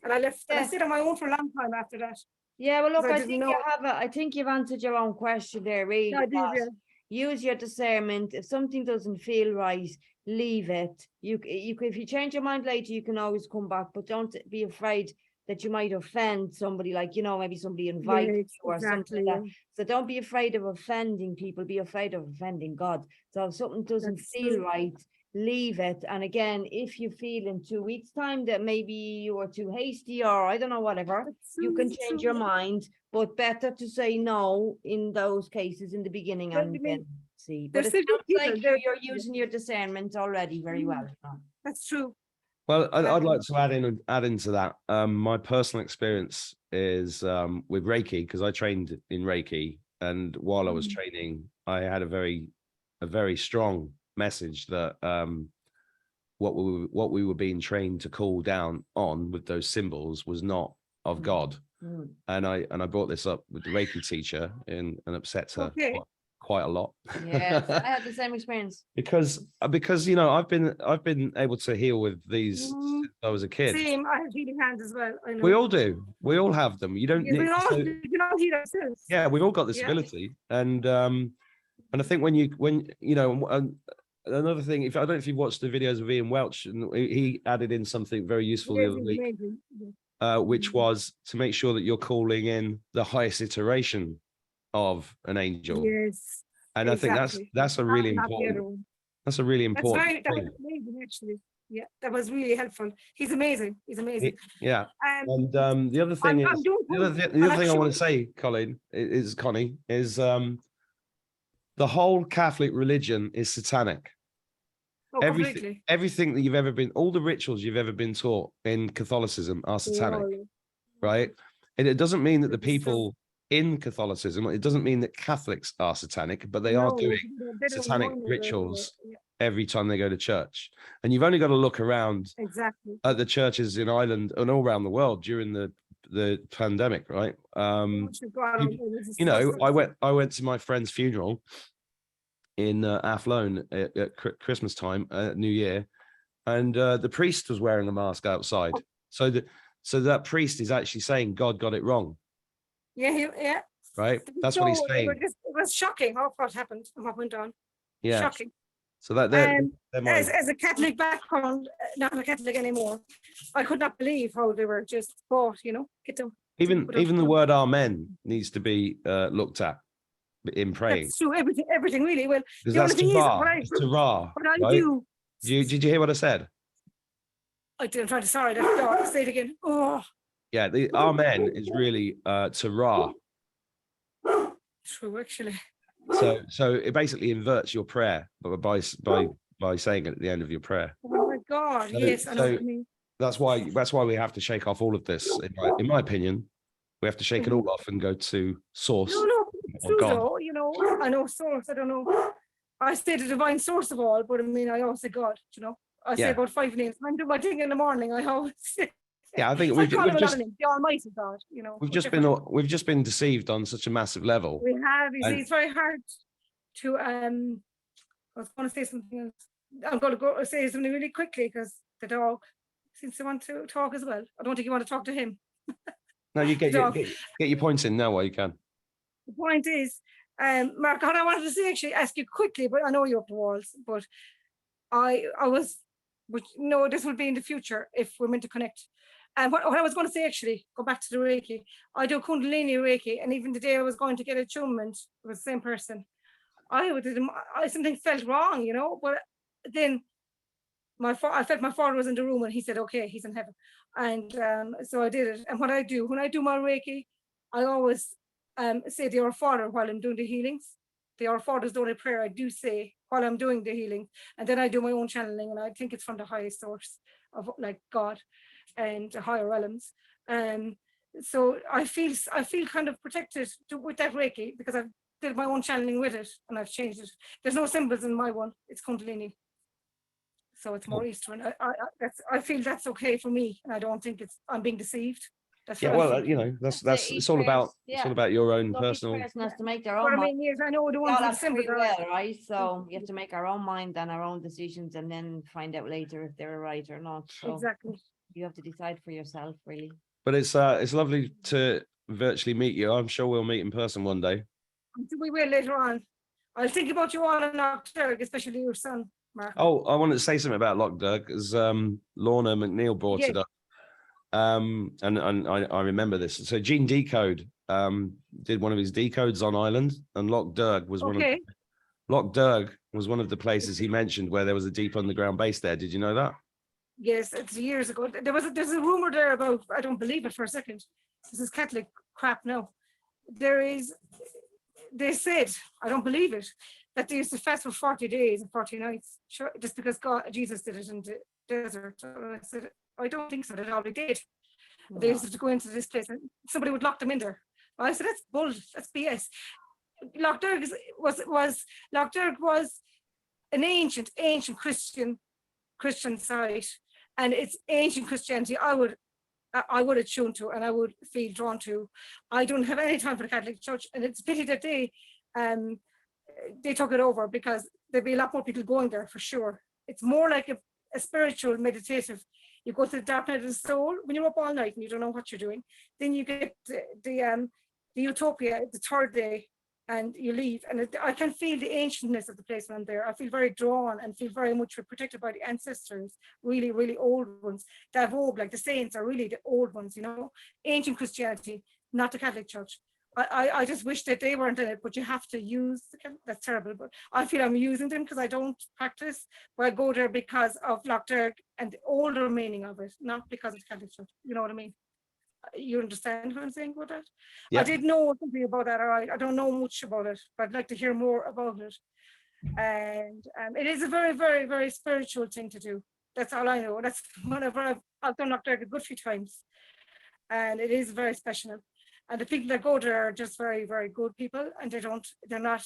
And I left, and I Yeah. stayed on my own for a long time after that. Yeah, well, look, 'Cause I I didn't think know. I think you've answered your own question there, really. I did, that yeah. Use your discernment. If something doesn't feel right, leave it. If you change your mind later, you can always come back, but don't be afraid that you might offend somebody, like, you know, maybe somebody invited you or something like that. So don't be afraid of offending people, be afraid of offending God. So if something doesn't That's feel true. right, leave it. And again, if you feel in 2 weeks' time that maybe you were too hasty or I don't know, whatever, you can change your mind, but better to say no in those cases in the beginning Well, and I mean, then see. there's But it still good sounds like people, there- you're using your discernment already very well. you know. That's true. Well, I'd Exactly. like to add into that. My personal experience is with Reiki, because I trained in Reiki, and while I was training, I had a very strong message that what we were being trained to call down on with those symbols was not of God. Mm. And I brought this up with the Reiki teacher and upset her Okay. quite a lot. Yeah, I had the same experience. because you know, I've been able to heal with these Mm. since I was a kid. Same, I have healing hands as well. I know. We all do. We all have them. You don't Because need we can all heal ourselves. yeah, we've all got this Yeah. ability. And I think when you know, another thing, if I don't know if you've watched the videos of Ian Welch, and he added in something very useful the Yes, other it's week, amazing. which was to make sure that you're calling in the highest iteration of an angel. Yes. And I think exactly. that's a really Not the other important, one. that's a really That important was thing. amazing, actually. Yeah, that was really helpful. He's amazing. He's amazing. Yeah. Um, And the other thing I'm is, doing the other, good. the other I'm thing I want to actually- say, Connie, is the whole Catholic religion is satanic. Oh, completely. Everything that you've ever been, all the rituals you've ever been taught in Catholicism are satanic, Yeah. right? And it doesn't mean that the It's so- people in Catholicism, it doesn't mean that Catholics are satanic, but they are No, doing they don't satanic want it, rituals yeah, every time they go to church. And you've only got to look around exactly. at the churches in Ireland and all around the world during the pandemic, right? You know, I went to my friend's funeral in Athlone at Christmas time, New Year, and the priest was wearing a mask outside. So that priest is actually saying God got it wrong, Yeah, yeah. right? That's what he's saying. It was shocking what happened and what went on. Yeah. Shocking. So that they're my, As a Catholic background, not a Catholic anymore, I could not believe how they were just bought, get them. even the word amen needs to be looked at in praying, That's true. Everything really. Well, because the that's only thing is, Torah. what I right? do. Did you hear what I said? I didn't try to. Sorry, say it again. Oh, Yeah, the amen is really Torah. true, actually. So it basically inverts your prayer by saying it at the end of your prayer. Oh my God! So- Yes, I know so- what you mean. That's why we have to shake off all of this. In my opinion, we have to shake it all off and go to source. No, of true God. though. I know source. I don't know. I say the divine source of all, but I mean, I always say God. I say Yeah. about 5 names. When I do my thing in the morning, I always say. Yeah, I think I we've call him a lot just of names, the Almighty God. we've just been deceived on such a massive level. We have. You see, And- it's very hard to. I was going to say something else. I'm going to go say something really quickly because the dog seems to want to talk as well. I don't think you want to talk to him. No, you get So- your points in now while you can. The point is, Mark, what I wanted to say actually ask you quickly, but I know you're up the walls, but I was, this will be in the future if we're meant to connect. And what I was going to say actually, go back to the Reiki. I do Kundalini Reiki, and even the day I was going to get attunement, it was the same person. I something felt wrong, but then I felt my father was in the room and he said, okay, he's in heaven. And so I did it. And what I do, when I do my Reiki, I always say the Our Father while I'm doing the healings. The Our Father is the only prayer I do say while I'm doing the healing. And then I do my own channeling, and I think it's from the highest source of like God and the higher realms. So I feel kind of protected with that Reiki, because I've did my own channeling with it, and I've changed it. There's no symbols in my one. It's Kundalini. So it's more Eastern. I feel that's okay for me, and I don't think I'm being deceived. That's Yeah, what I well, feel. you know, that's That's it's all about your own Each personal. person has to make their What own I mind. mean is, I know the We ones all with have symbols free are will, right? So you have to make our own mind and our own decisions, and then find out later if they're right or not. So exactly. you have to decide for yourself, really. But it's lovely to virtually meet you. I'm sure we'll meet in person one day. We will later on. I'll think about you all in October, especially your son, Mark. Oh, I wanted to say something about Lockdown, because Lorna McNeil brought it up. And I remember this. So Gene Decode did one of his decodes on Ireland, and Loch Derg was one of the places he mentioned where there was a deep underground base there. Did you know that? Yes, it's years ago. There's a rumor there about, I don't believe it for a second. This is Catholic crap now. They said, I don't believe it, that they used to fast for 40 days and 40 nights, sure, just because Jesus did it in the desert. So I said, I don't think so, they already did. They used to go into this place and somebody would lock them in there. I said, that's bull, that's BS. Loch Derg was an ancient Christian site, and it's ancient Christianity I would attune to, and I would feel drawn to. I don't have any time for the Catholic Church, and it's a pity that they took it over, because there'd be a lot more people going there for sure. It's more like a spiritual meditative. You go to the dark night of the soul when you're up all night and you don't know what you're doing. Then you get the utopia the third day, and you leave. And I can feel the ancientness of the place when I'm there. I feel very drawn and feel very much protected by the ancestors, really, really old ones. That vogue, like the saints, are really the old ones, you know, ancient Christianity, not the Catholic Church. I just wish that they weren't in it, but you have to use, that's terrible, but I feel I'm using them because I don't practice, but I go there because of Loch Derg and the older meaning of it, not because of the Catholic Church. You know what I mean? You understand what I'm saying about that? Yep. I did know something about that, or I don't know much about it, but I'd like to hear more about it. And it is a very, very, very spiritual thing to do. That's all I know. That's whenever I've done Loch Derg a good few times, and it is very special. And the people that go there are just very, very good people, and they're not,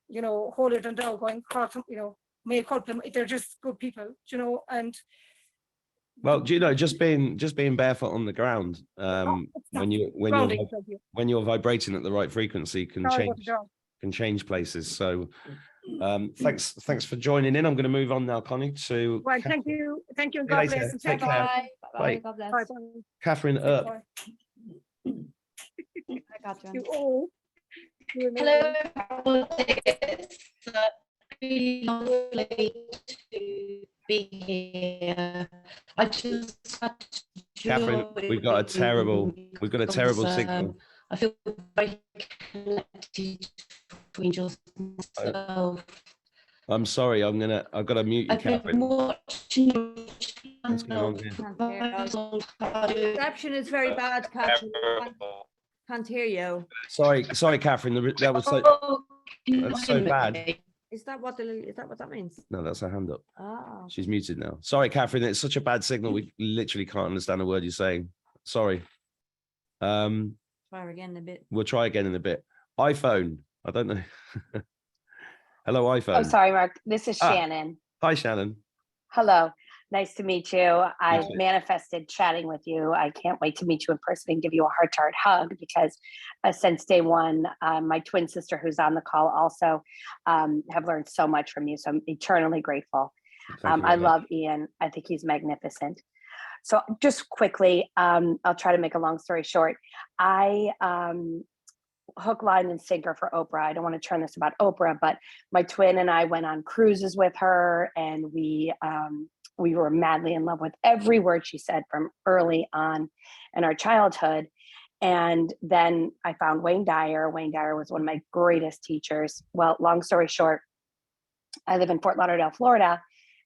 you know, holier than thou going, you know, may call them. They're just good people, you know. And well, do you know, just being barefoot on the ground, when you're vibrating at the right frequency can change places. So thanks for joining in. I'm going to move on now, Connie, to right. Thank you, and God bless. And take care. Bye. God bless. Bye. Catherine Earp. I got you. Oh. Hello, it's really lovely to be here. I just Catherine, we've got a terrible signal. I feel very connected to angels myself. I'm sorry, I've got to mute you, Catherine. What's going on here? Reception is very bad, Catherine. Can't hear you. Sorry, Catherine. That was that's so bad. Is that what that means? No, that's her hand up. Oh. She's muted now. Sorry, Catherine. It's such a bad signal. We literally can't understand a word you're saying. Sorry. Try again in a bit. We'll try again in a bit. iPhone. I don't know. Hello, iPhone. Oh, sorry, Mark. This is Shannon. Hi, Shannon. Hello. Nice to meet you. I manifested chatting with you. I can't wait to meet you in person and give you a heart-to-heart hug, because since day one, my twin sister, who's on the call, also have learned so much from you. So I'm eternally grateful. I love Ian. I think he's magnificent. So just quickly, I'll try to make a long story short. I hook, line, and sinker for Oprah. I don't want to turn this about Oprah, but my twin and I went on cruises with her, and we were madly in love with every word she said from early on in our childhood. And then I found Wayne Dyer. Wayne Dyer was one of my greatest teachers. Well, long story short, I live in Fort Lauderdale, Florida,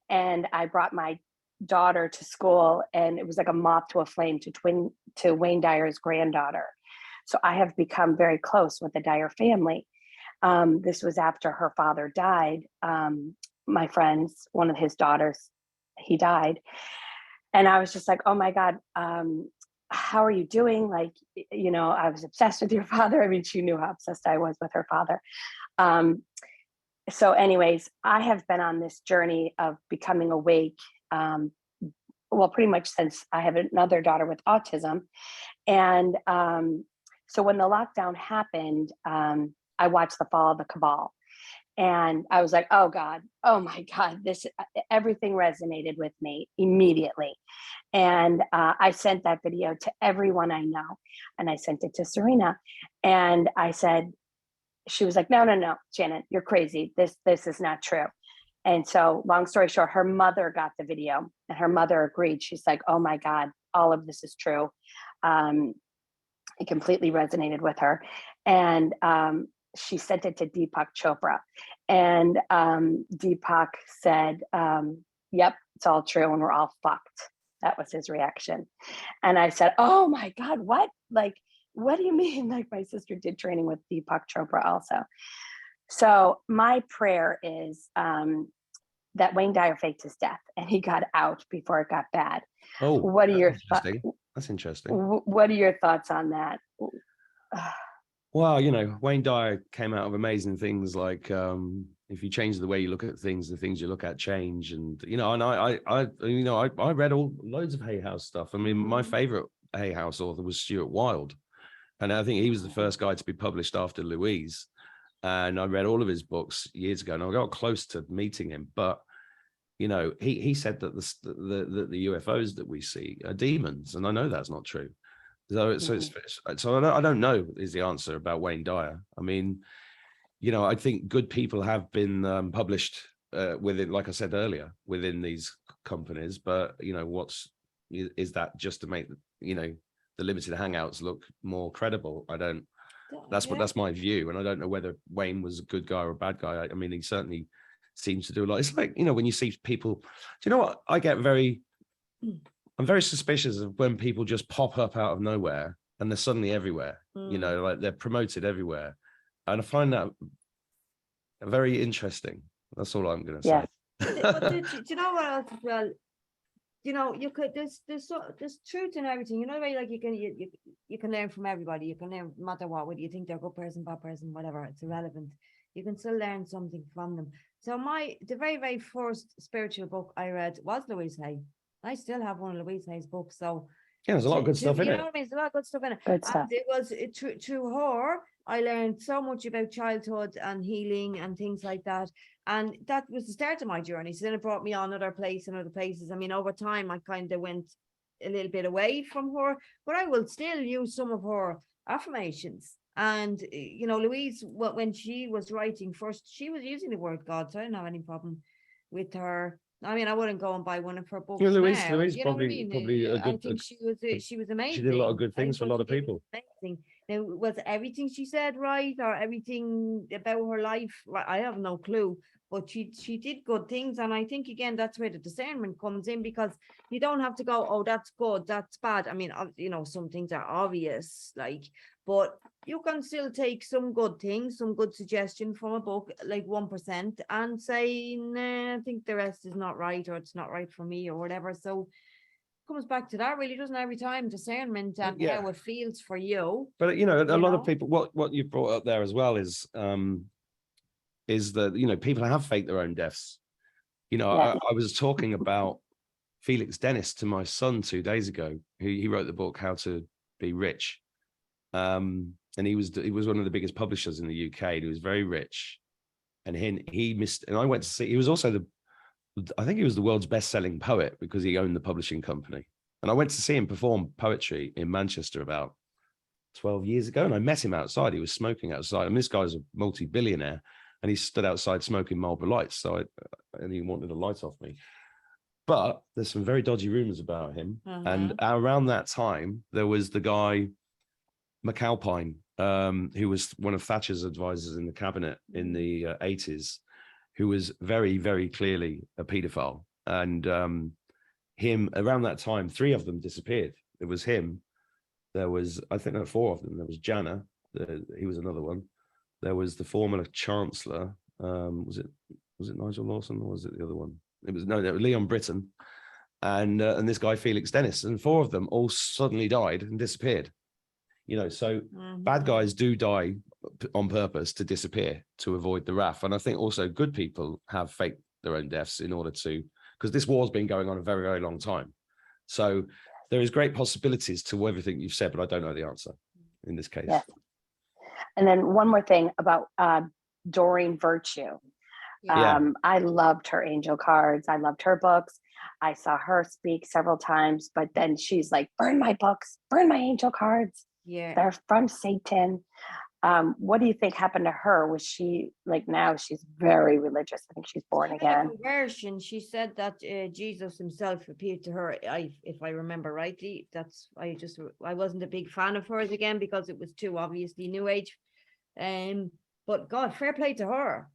and I brought my daughter to school, and it was like a moth to a flame to Wayne Dyer's granddaughter. So I have become very close with the Dyer family. This was after her father died. My friend's, one of his daughters, he died. And I was just like, oh my God, how are you doing? Like, you know, I was obsessed with your father. I mean, she knew how obsessed I was with her father. So anyways, I have been on this journey of becoming awake, well, pretty much since I have another daughter with autism. And so when the lockdown happened, I watched The Fall of the Cabal. And I was like, oh God, oh my God, everything resonated with me immediately. And I sent that video to everyone I know. And I sent it to Serena. And I said, she was like, no, Janet, you're crazy. This is not true. And so long story short, her mother got the video and her mother agreed. She's like, oh my God, all of this is true. It completely resonated with her. And she sent it to Deepak Chopra. And Deepak said, yep, it's all true and we're all fucked. That was his reaction. And I said, oh my God, what? Like, what do you mean? Like, my sister did training with Deepak Chopra also. So my prayer is that Wayne Dyer faked his death and he got out before it got bad. Oh, what are your thoughts? That's interesting. What are your thoughts on that? Well, you know, Wayne Dyer came out of amazing things like if you change the way you look at things, the things you look at change. And, you know, and I read loads of Hay House stuff. I mean, my favorite Hay House author was Stuart Wilde. And I think he was the first guy to be published after Louise. And I read all of his books years ago and I got close to meeting him. But, you know, he said that the UFOs that we see are demons. And I know that's not true. So I don't know is the answer about Wayne Dyer. I mean, you know, I think good people have been published within, like I said earlier, within these companies. But, you know, is that just to make, you know, the limited hangouts look more credible? I don't. That's my view, and I don't know whether Wayne was a good guy or a bad guy. I mean, he certainly seems to do a lot. It's like, you know, when you see people, do you know what? I'm very suspicious of when people just pop up out of nowhere and they're suddenly everywhere. You know, like they're promoted everywhere, and I find that very interesting. That's all I'm going to say. But do you know what else as well? You know, you could there's truth in everything. You know, like you can learn from everybody. You can learn no matter what, whether you think they're a good person, bad person, whatever. It's irrelevant. You can still learn something from them. So the very, very first spiritual book I read was Louise Hay. I still have one of Louise Hay's books. So yeah, there's a lot of good stuff in it. You know what I mean? There's a lot of good stuff in it. Good stuff. And it was through her, I learned so much about childhood and healing and things like that. And that was the start of my journey. So then it brought me on other places. I mean, over time, I kind of went a little bit away from her, but I will still use some of her affirmations. And, you know, Louise, when she was writing first, she was using the word God. So I didn't have any problem with her. I mean, I wouldn't go and buy one of her books. Yeah, Louise probably a good. I think she was amazing. She did a lot of good things for a lot of people. Amazing. Now, was everything she said right, or everything about her life? I have no clue, but she did good things, and I think again that's where the discernment comes in, because you don't have to go, oh, that's good, that's bad. I mean, you know, some things are obvious, like, but you can still take some good things, some good suggestion from a book, like 1%, and say, nah, I think the rest is not right, or it's not right for me, or whatever. So comes back to that, really, doesn't it? Every time, discernment and how it feels for you. But you know, a lot of people, what you brought up there as well is that, you know, people have faked their own deaths. You know, I was talking about Felix Dennis to my son 2 days ago. He wrote the book How to Be Rich, and he was one of the biggest publishers in the UK. He was very rich, and he missed. And I went to see. He was also I think he was the world's best-selling poet because he owned the publishing company. And I went to see him perform poetry in Manchester about 12 years ago. And I met him outside. He was smoking outside. I mean, this guy's a multi-billionaire and he stood outside smoking Marlboro Lights. And he wanted a light off me. But there's some very dodgy rumors about him. And around that time, there was the guy, McAlpine, who was one of Thatcher's advisors in the cabinet in the 80s. Who was very, very clearly a paedophile. And him, around that time, 3 of them disappeared. It was him. There was, I think there were 4 of them. There was Jana, he was another one. there was the former chancellor. Was it Nigel Lawson or was it the other one? It was Leon Britton, and this guy Felix Dennis, and 4 of them all suddenly died and disappeared. So bad guys do die on purpose to disappear to avoid the wrath. And I think also good people have faked their own deaths in order to, because this war's been going on a very, very long time. So there is great possibilities to everything you've said, but I don't know the answer in this case. Yes. And then one more thing about Dorian Virtue. Yeah. I loved her angel cards. I loved her books. I saw her speak several times, but then she's like, burn my books, burn my angel cards. Yeah. They're from Satan. What do you think happened to her? Was she like, now she's very religious? I think she's born again. Conversion. She said that Jesus himself appeared to her. If I remember rightly, I wasn't a big fan of hers again because it was too obviously New Age. But God, fair play to her.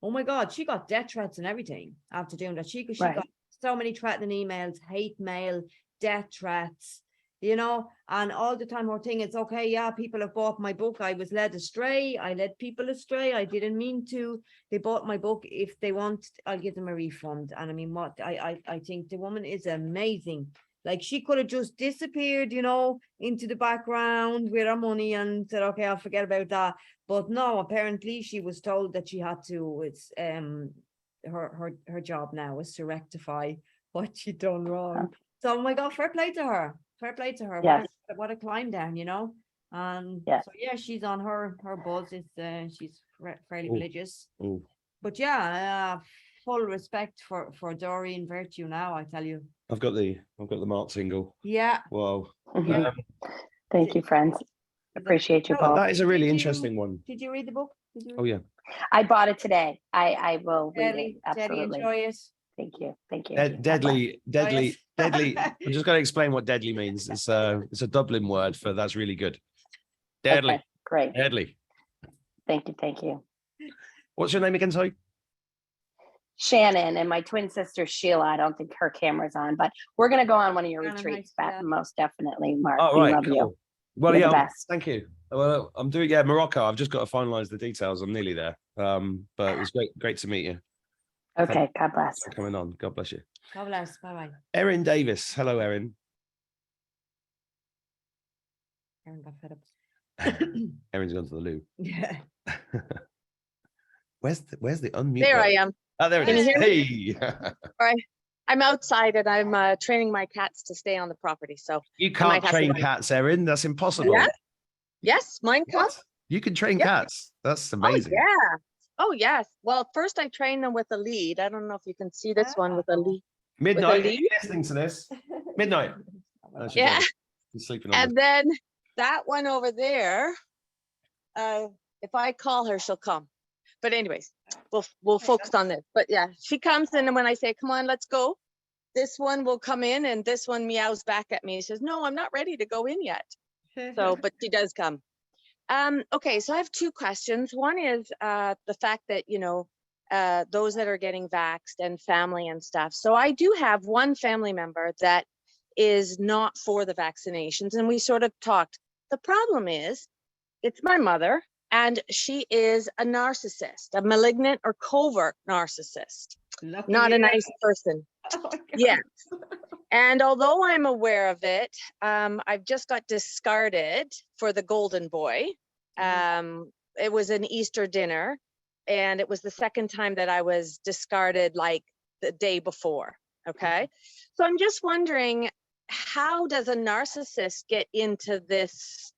Oh my God, she got death threats and everything after doing that. She Right. got so many threatening emails, hate mail, death threats, and all the time her thing is, okay, yeah, people have bought my book. I was led astray. I led people astray. I didn't mean to. They bought my book. If they want, I'll give them a refund. And I mean, I think the woman is amazing. Like, she could have just disappeared, into the background with her money and said, okay, I'll forget about that. But no, apparently she was told that she had to, it's her job now is to rectify what she done wrong. So, oh my God, fair play to her. Fair play to her. Yes. What a climb down, And Yes. so yeah, she's on her buzz. It's she's fairly Ooh. religious. Ooh. But yeah, full respect for Dorian Virtue now, I tell you. I've got the Mark single. Yeah. Wow. Yeah. Thank you, friends. Appreciate you No, both. That is a really Did you- interesting one. Did you read the book? Oh yeah. I bought it today. I will read it. Deadly Absolutely. enjoy it. Thank you. Thank you. Deadly. yes. Deadly. I'm just going to explain what deadly means. It's a Dublin word for that's really good. Deadly. Okay, great. Deadly. Thank you. Thank you. What's your name again, sorry? Shannon and my twin sister Sheila. I don't think her camera's on, but we're going to go on one of your Shannon, retreats. hi, Sheila. Most definitely, Mark. Oh, We right. love you. Cool. Well, You're yeah. the best. Thank you. Well, I'm doing Morocco. I've just got to finalize the details. I'm nearly there. But it was great to meet you. Okay. God bless. Thanks for coming on. God bless you. God bless. Bye-bye. Erin Davis. Hello, Erin. Erin got fed up. Erin's gone to the loo. Yeah. Where's the unmute? There button? I am. Oh, there it Can is. you Hey. I'm outside and I'm training my cats to stay on the property. So You might can't have to train run. cats, Erin. That's impossible. Yeah? Yes, mine What? cats. You can train Yeah. cats. That's amazing. Oh yeah. Oh yes. Well, first I train them with a lead. I don't know if you can see this one with a lead. Midnight. Are lead? you listening to this? Midnight. Oh, she's Yeah. on. She's sleeping on. And then that one over there, if I call her, she'll come. But anyways, we'll focus on this. But yeah, she comes in and when I say, come on, let's go, this one will come in and this one meows back at me. She says, no, I'm not ready to go in yet. So, but she does come. Okay, so I have 2 questions. One is the fact that, those that are getting vaxxed and family and stuff. So I do have one family member that is not for the vaccinations. And we sort of talked. The problem is, it's my mother, and she is a narcissist, a malignant or covert narcissist, Lucky not a you. nice person. Oh my God. Yeah. And although I'm aware of it, I've just got discarded for the golden boy. It was an Easter dinner, and it was the second time that I was discarded, like the day before. Okay. So I'm just wondering, how does a narcissist get into this?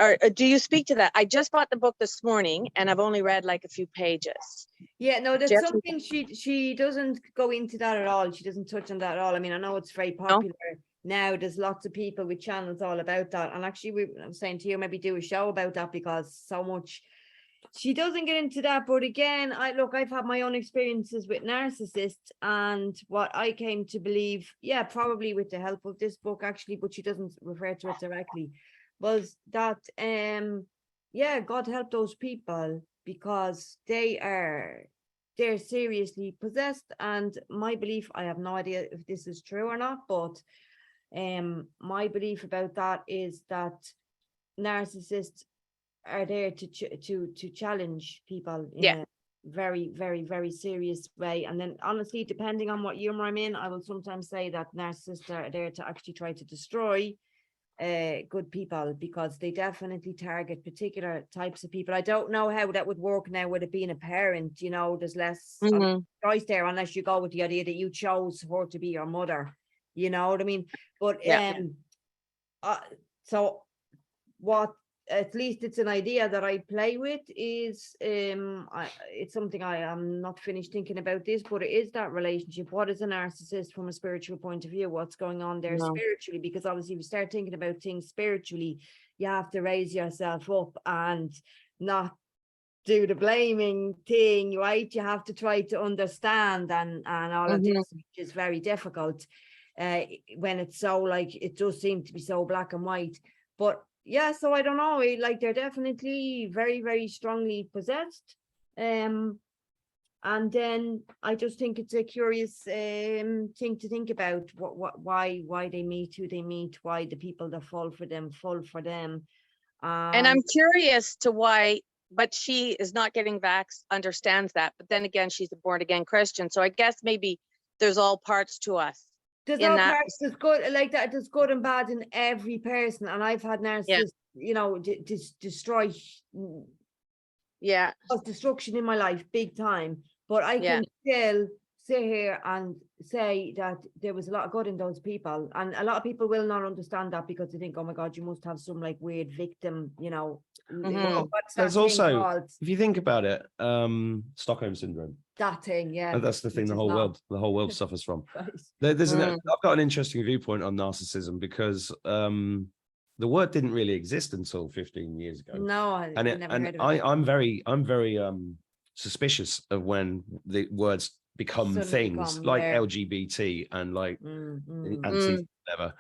Or do you speak to that? I just bought the book this morning and I've only read like a few pages. Yeah, no, that's Jeff- something she doesn't go into that at all. She doesn't touch on that at all. I mean, I know it's very popular now. There's lots of people with channels all about that. And actually, I'm saying to you, maybe do a show about that because so much she doesn't get into that. But again, I've had my own experiences with narcissists, and what I came to believe, yeah, probably with the help of this book, actually, but she doesn't refer to it directly, was that God help those people because they're seriously possessed. And my belief, I have no idea if this is true or not, but my belief about that is that narcissists are there to challenge people in Yeah. a very, very, very serious way. And then honestly, depending on what humor I'm in, I will sometimes say that narcissists are there to actually try to destroy good people, because they definitely target particular types of people. I don't know how that would work now with it being a parent, you know, there's less of Mhm. choice there, unless you go with the idea that you chose her to be your mother, you know what I mean? But Yeah. so what, at least it's an idea that I play with, is it's something I am not finished thinking about this, but it is that relationship. What is a narcissist from a spiritual point of view? What's going on there No. spiritually? Because obviously if you start thinking about things spiritually, you have to raise yourself up and not do the blaming thing, right? You have to try to understand and all of Mhm. this, which is very difficult when it's so, like, it does seem to be so black and white. But yeah, so I don't know, like, they're definitely very, very strongly possessed. And then I just think it's a curious thing to think about, why they meet who they meet, why the people that fall for them. And I'm curious to why, but she is not getting vaxxed, understands that. But then again, she's a born again Christian. So I guess maybe there's all parts to us. There's in all that- parts, there's good, like that, there's good and bad in every person. And I've had narcissists, you know, destroy Yeah. cause destruction in my life big time, but I Yeah. can still sit here and say that there was a lot of good in those people. And a lot of people will not understand that, because they think, oh my God, you must have some like weird victim, you know. Mhm. What's that There's thing also, called? if you think about it, Stockholm syndrome. That thing, yeah. And that's the thing which the is whole not world suffers from. right. There's Mm. I've got an interesting viewpoint on narcissism, because the word didn't really exist until 15 years ago. No, I never heard of it. I'm very suspicious of when the words become Suddenly things become, like yeah. LGBT and like Mm. anti whatever,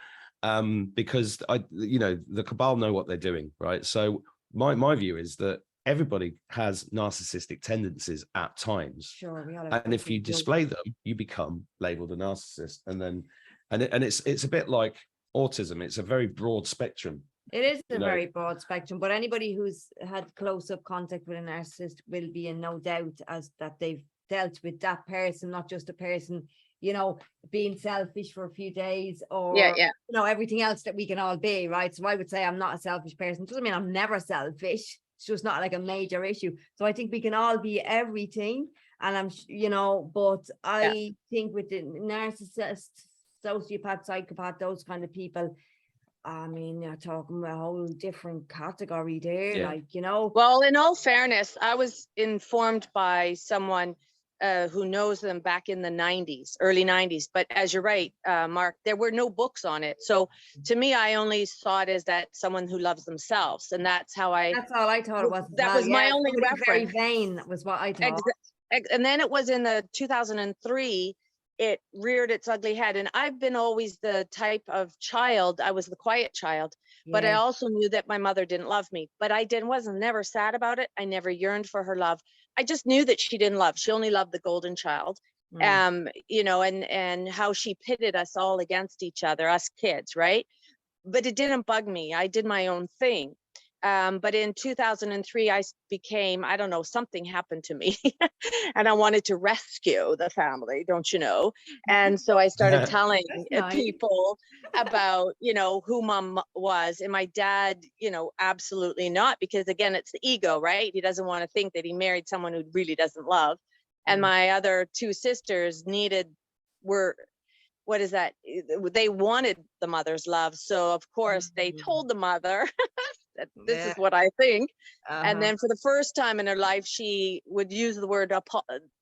because the cabal know what they're doing, right? So my view is that everybody has narcissistic tendencies at times, Sure, we all have and if you different guilt. display them, you become labeled a narcissist. And then it's a bit like autism. It's a very broad spectrum. It is a you know. very broad spectrum, but anybody who's had close-up contact with a narcissist will be in no doubt as that they've dealt with that person, not just a person, you know, being selfish for a few days, or Yeah. you know, everything else that we can all be, right? So I would say I'm not a selfish person. Doesn't mean I'm never selfish. It's just not like a major issue. So I think we can all be everything. And I'm, you know, but I think with the narcissist, sociopath, psychopath, those kind of people, I mean, you're talking about a whole different category there, Yeah. like, you know. Well, in all fairness, I was informed by someone who knows them back in the 90s, early 90s. But as you're right, Mark, there were no books on it. So to me, I only saw it as that someone who loves themselves. And that's how That's all I thought it was. that was my only somebody very reference. vain was what I thought. And then it was in the 2003, it reared its ugly head. And I've been always the type of child, I was the quiet child, but I Yeah. also knew that my mother didn't love me, but I wasn't never sad about it. I never yearned for her love. I just knew that she didn't love. She only loved the golden child. You know, and how she pitted us all against each other, us kids, right? But it didn't bug me. I did my own thing. But in 2003, I became, I don't know, something happened to me and I wanted to rescue the family, don't you know? And so I started telling nice. people about, you know, who mom was. And my dad, you know, absolutely not, because again, it's the ego, right? He doesn't want to think that he married someone who really doesn't love. And my other two sisters what is that? They wanted the mother's love. So of course they told the mother that this is what I think. And then for the first time in her life, she would use the word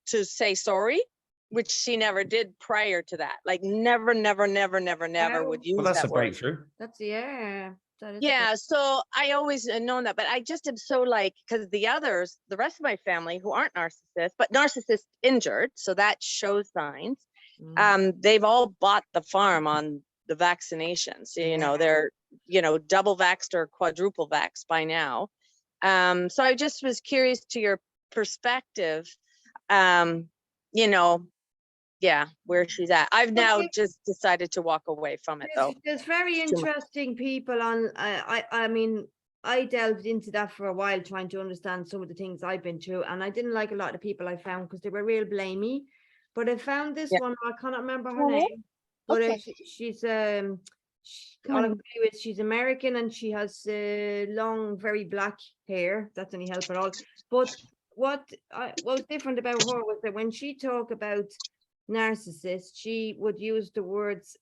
to say sorry, which she never did prior to that. Like never would use Well, that's that a word. breakthrough. That's, yeah. That is a Yeah, so I always known that, but I just am so like, because the rest of my family who aren't narcissists, but narcissist injured, so that shows signs. They've all bought the farm on the vaccinations. You know, they're, you know, double vaxxed or quadruple vaxxed by now. So I just was curious to your perspective, you know, where she's at. I've now just decided to walk away from it though. There's very interesting people on, I mean, I delved into that for a while, trying to understand some of the things I've been through, and I didn't like a lot of the people I found because they were real blamey. But I found this Yeah. one, I cannot remember her Oh, name, but okay. she's all I can tell you is she's American and she has long, very black hair. That's any help at all. But what was different about her was that when she talked about narcissists, she would use the words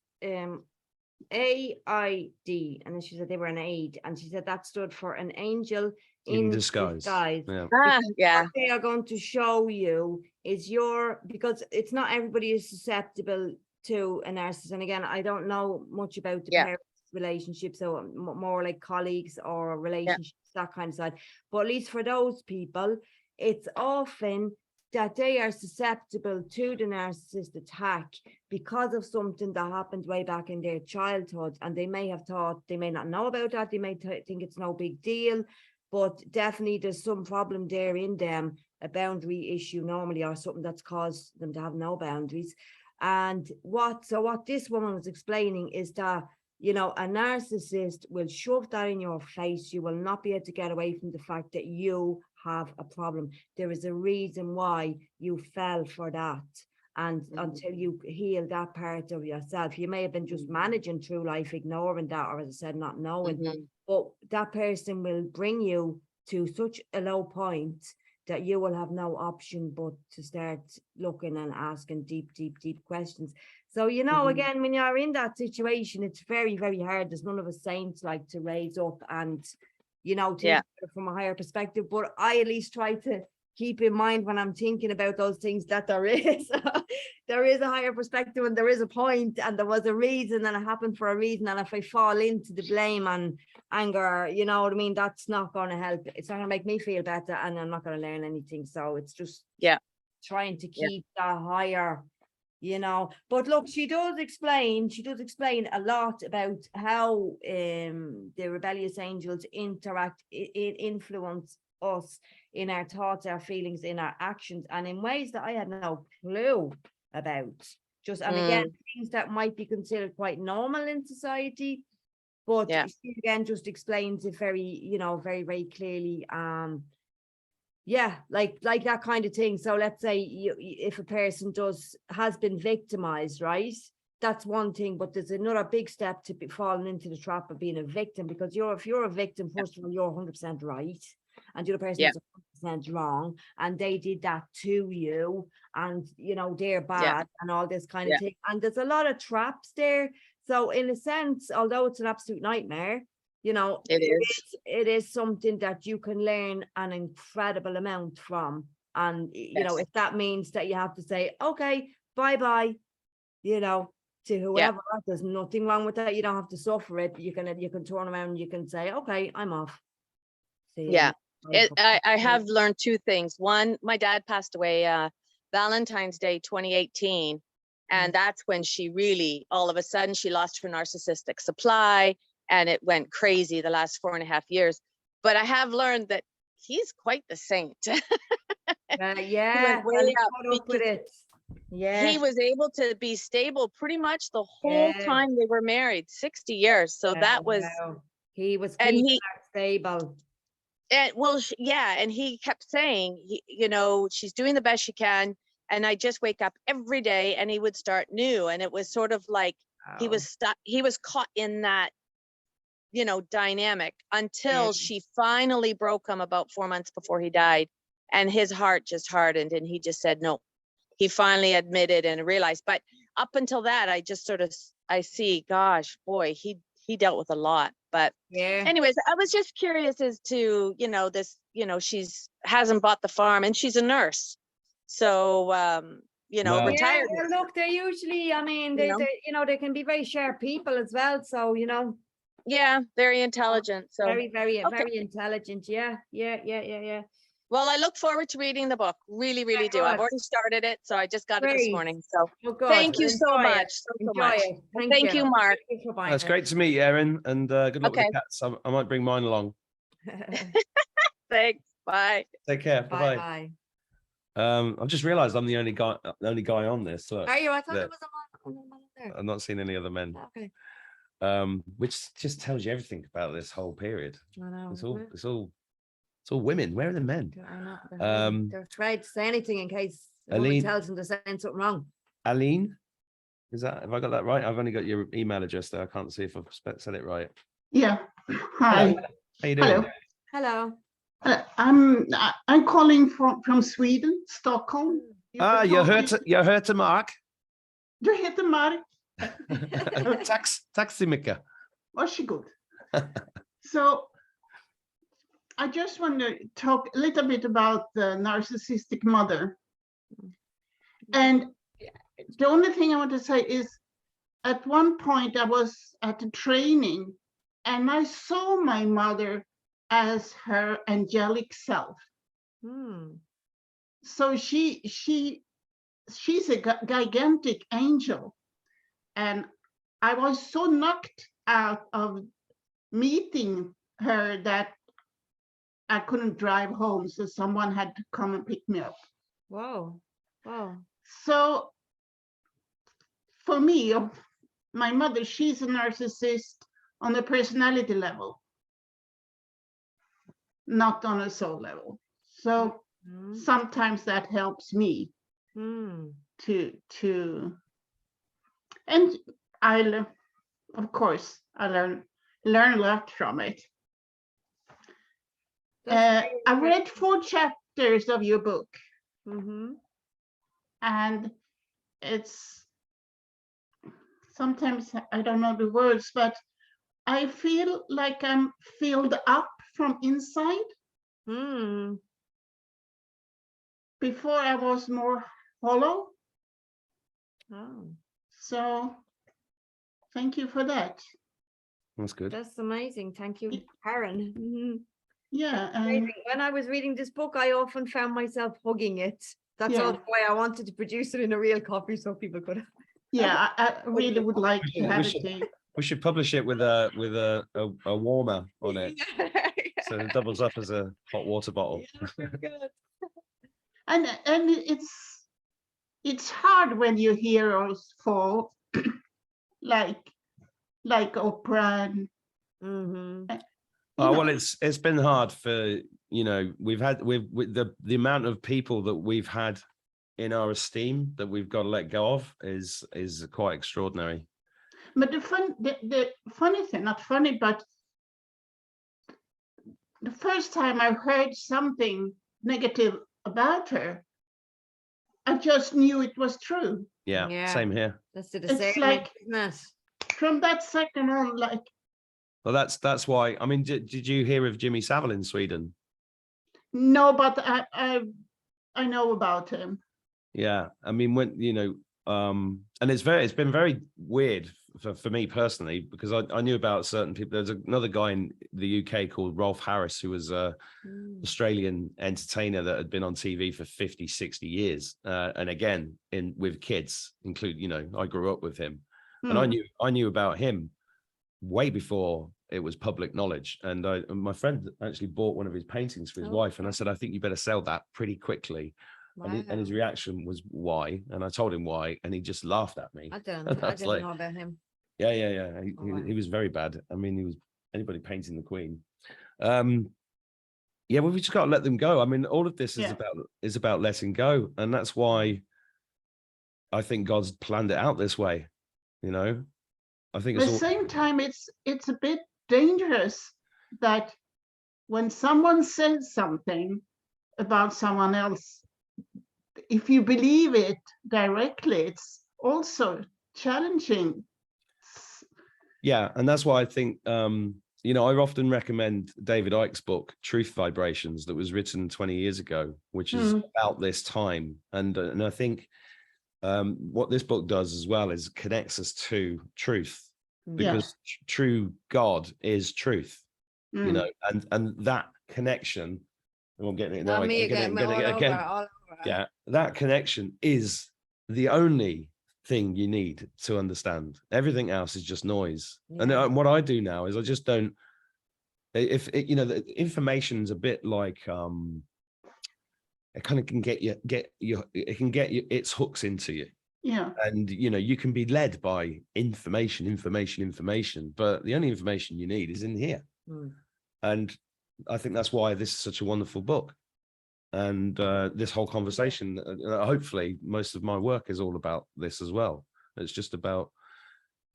AID, and then she said they were an aid, and she said that stood for an angel In disguise. Yeah. Yeah. What they are going to show you is because it's not everybody is susceptible to a narcissist. And again, I don't know much about the Yeah. parents' relationship, so more like colleagues or relationships, that kind of side. But at least for those people, it's often that they are susceptible to the narcissist attack because of something that happened way back in their childhood. And they may have thought, they may not know about that, they may think it's no big deal, but definitely there's some problem there in them, a boundary issue normally, or something that's caused them to have no boundaries. And what this woman was explaining is that, you know, a narcissist will shove that in your face. You will not be able to get away from the fact that you have a problem. There is a reason why you fell for that. And until you heal that part of yourself, you may have been just managing through life, ignoring that, or as I said, not knowing. But that person will bring you to such a low point that you will have no option but to start looking and asking deep questions. So, you know, again, when you're in that situation, it's very, very hard. There's none of us saints like to raise up and, you know, think from a higher perspective. But I at least try to keep in mind when I'm thinking about those things that there is a higher perspective and there is a point and there was a reason and it happened for a reason. And if I fall into the blame and anger, you know what I mean, that's not going to help. It's not going to make me feel better and I'm not going to learn anything. So it's just trying to keep that higher, you know. But look, she does explain a lot about how the rebellious angels influence us in our thoughts, our feelings, in our actions, and in ways that I had no clue about. Just, and again, things that might be considered quite normal in society, but she again just explains it very, you know, very, very clearly. Like that kind of thing. So let's say if a person has been victimized, right? That's one thing, but there's another big step to be falling into the trap of being a victim, because if you're a victim, first of all, you're 100% right. And the other person is 100% wrong, and they did that to you, and you know they're bad, and all this kind of thing. And there's a lot of traps there. So in a sense, although it's an absolute nightmare, you know, it is something that you can learn an incredible amount from. And you know, if that means that you have to say, okay, bye, you know, to whoever, there's nothing wrong with that. You don't have to suffer it. You can turn around and you can say, okay, I'm off. I have learned two things. One, my dad passed away Valentine's Day 2018, and that's when she really, all of a sudden, she lost her narcissistic supply, and it went crazy the last 4.5 years. But I have learned that he's quite the saint. He was able to be stable pretty much the whole time they were married, 60 years. So that was, he was keeping her stable. And well, and he kept saying, you know, she's doing the best she can, and I just wake up every day, and he would start new, and it was sort of like he was stuck. He was caught in that, you know, dynamic until she finally broke him about 4 months before he died, and his heart just hardened, and he just said no. He finally admitted and realized. But up until that, I just sort of see, gosh, boy, he dealt with a lot. But anyways, I was just curious as to, you know, this, you know, hasn't bought the farm, and she's a nurse. So, you know, retired. Yeah, look, they're usually, I mean, they you know, they can be very sharp people as well. So, you know. Yeah, very intelligent. So very, very, very intelligent. Yeah. Well, I look forward to reading the book. Really, really do. I've already started it, so I just got it this morning. So thank you so much. So much. Thank you, Mark. It's great to meet you, Erin, and good luck with the cats. I might bring mine along. Thanks. Bye. Take care. Bye. I've just realized I'm the only guy on this. So are you? I thought there was a man there. I've not seen any other men. Okay. which just tells you everything about this whole period. I know. It's all women. Where are the men? I know. They're afraid to say anything in case a woman Aline- tells them they're saying something wrong. Aline, have I got that right? I've only got your email address there. I can't see if I've said it right. Yeah. Hi. How you doing? Hello. Hello. I'm calling from Sweden, Stockholm. You're hurt to Mark. Du heter Mark. Tack så mycket. Varsågod. So I just want to talk a little bit about the narcissistic mother. And the only thing I want to say is, at one point I was at a training and I saw my mother as her angelic self. So she's a gigantic angel. And I was so knocked out of meeting her that I couldn't drive home. So someone had to come and pick me up. Wow. So for me, my mother, she's a narcissist on a personality level, not on a soul level. So sometimes that helps me to and of course I learn a lot from it. I read 4 chapters of your book, and it's sometimes I don't know the words, but I feel like I'm filled up from inside. Before I was more hollow. So thank you for that. That's good. That's amazing. Thank you, Karen. Yeah. Amazing. When I was reading this book, I often found myself hugging it. That's also why I wanted to produce it in a real copy so people could. Yeah, I really would like to have it. We should publish it with a warmer on it, so it doubles up as a hot water bottle. And it's hard when your heroes fall, like Oprah. And, well, it's been hard for, we've the amount of people that we've had in our esteem that we've got to let go of is quite extraordinary. But the funny thing, not funny, but the first time I heard something negative about her, I just knew it was true. Yeah. Same here. That's the It's same, like isn't it? From that second on, like. Well, that's why. I mean, did you hear of Jimmy Savile in Sweden? No, but I know about him. Yeah, I mean, when and it's been very weird for me personally, because I knew about certain people. There's another guy in the UK called Rolf Harris, who was a Australian entertainer that had been on TV for 50, 60 years. And again, with kids, I grew up with him, and I knew about him way before it was public knowledge. And my friend actually bought one of his paintings for his wife, and I said, I think you better sell that pretty quickly. Wow. And his reaction was, why? And I told him why, and he just laughed at me. I didn't know about him. Yeah. He was very bad. I mean, he was anybody painting the Queen. Yeah, well, we just got to let them go. I mean, all of this is about letting go, and that's why I think God's planned it out this way. I think at the same time, it's a bit dangerous that when someone says something about someone else, if you believe it directly, it's also challenging. Yeah, and that's why I think I often recommend David Icke's book Truth Vibrations, that was written 20 years ago, which is about this time. And I think what this book does as well is connects us to truth, because true God is truth. And that connection, and I'm getting it now again. Yeah, that connection is the only thing you need to understand. Everything else is just noise. And what I do now is I just don't. If the information's a bit like it kind of can get its hooks into you. Yeah. And, you know, you can be led by information, but the only information you need is in here. And I think that's why this is such a wonderful book. And this whole conversation, hopefully most of my work is all about this as well. It's just about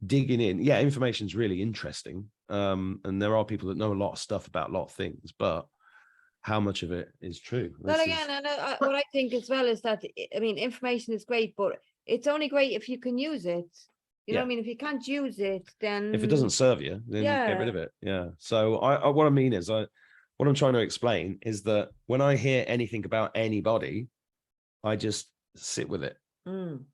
digging in. Yeah, information is really interesting. And there are people that know a lot of stuff about a lot of things, but how much of it is true? Well, This again, is- and what I think as well is that, I mean, information is great, but it's only great if you can use it. You know what I mean? If you can't use it, then if it doesn't serve you, then get rid of it. Yeah. So what I mean is, what I'm trying to explain is that when I hear anything about anybody, I just sit with it, and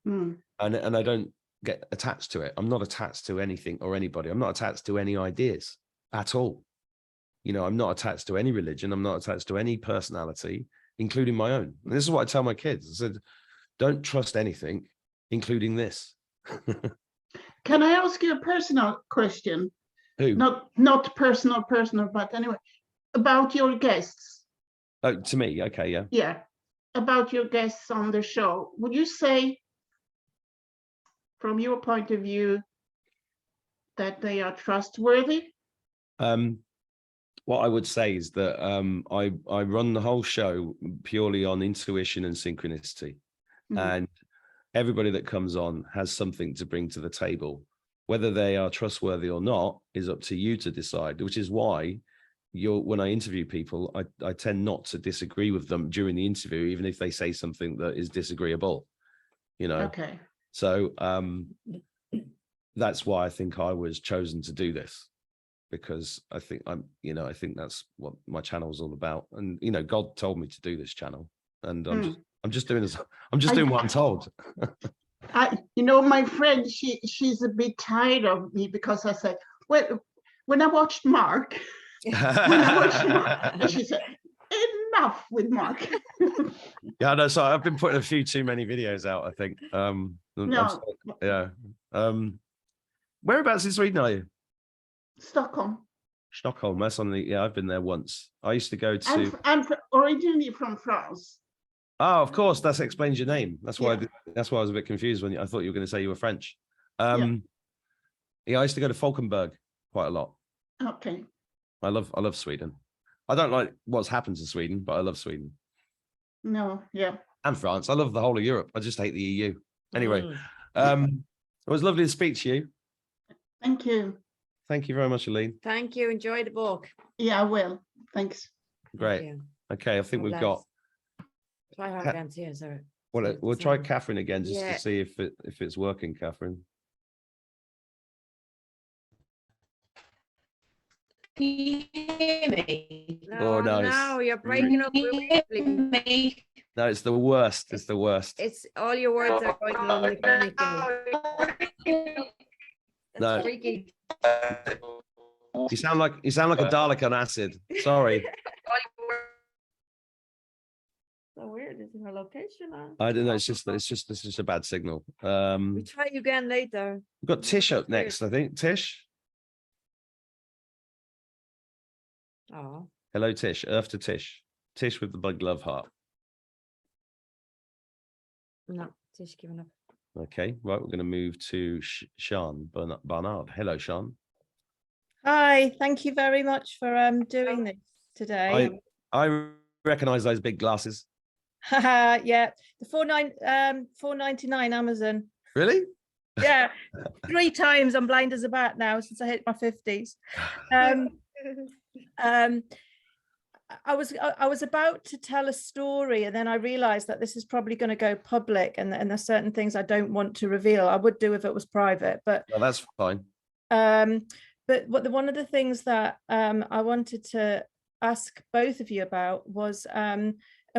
I don't get attached to it. I'm not attached to anything or anybody. I'm not attached to any ideas at all. You know, I'm not attached to any religion. I'm not attached to any personality, including my own. And this is what I tell my kids. I said, don't trust anything, including this. Can I ask you a personal question? Who? Not personal, but anyway, about your guests. Oh, to me. Okay. Yeah. Yeah, about your guests on the show. Would you say, from your point of view, that they are trustworthy? What I would say is that I run the whole show purely on intuition and synchronicity. And everybody that comes on has something to bring to the table. Whether they are trustworthy or not is up to you to decide, which is why when I interview people, I tend not to disagree with them during the interview, even if they say something that is disagreeable, you know. Okay. So that's why I think I was chosen to do this, because I think I think that's what my channel is all about. And, you know, God told me to do this channel, and I'm just doing this. I'm just doing what I'm told. My friend, she's a bit tired of me because I said, well, when I watched Mark, and she said, enough with Mark. Yeah, no, so I've been putting a few too many videos out, I think. No. Yeah. Whereabouts in Sweden are you? Stockholm. Stockholm. That's on the. Yeah, I've been there once. I used to go to. I'm originally from France. Oh, of course. That explains your name. That's why. That's why I was a bit confused when I thought you were going to say you were French. Yeah, I used to go to Falkenberg quite a lot. Okay. I love Sweden. I don't like what's happened to Sweden, but I love Sweden. No, yeah. And France. I love the whole of Europe. I just hate the EU. Anyway, it was lovely to speak to you. Thank you. Thank you very much, Aline. Thank you. Enjoy the book. Yeah, I will. Thanks. Great. Okay, I think we've got. Try her again, see, sorry. Well, we'll try Catherine again just to see if it's working, Catherine. Can you hear me? Oh, no, No, you're breaking up. Me? No, it's the worst. It's the worst. It's all your words are going on mechanically. No. Freaky. You sound like a Dalek on acid. Sorry. So weird. Is her location on? I don't know. It's just a bad signal. We try you again later. We've got Tish up next, I think. Tish. Oh. Hello, Tish. Earth to Tish. Tish with the bug glove heart. No, Tish giving up. Okay, right. We're going to move to Sean Barnard. Hello, Sean. Hi, thank you very much for doing this today. I recognize those big glasses. Yeah, the $4.99 Amazon. Really? Yeah, 3 times I'm blind as a bat now since I hit my 50s. I was about to tell a story, and then I realized that this is probably going to go public, and there's certain things I don't want to reveal. I would do if it was private, but well, that's fine. But one of the things that I wanted to ask both of you about was, and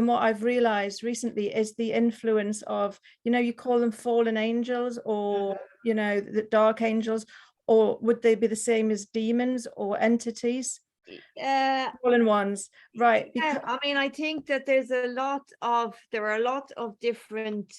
what I've realized recently is the influence of, you call them fallen angels, or, the dark angels, or would they be the same as demons or entities? Fallen ones, right? Yeah, I mean, I think that there are a lot of different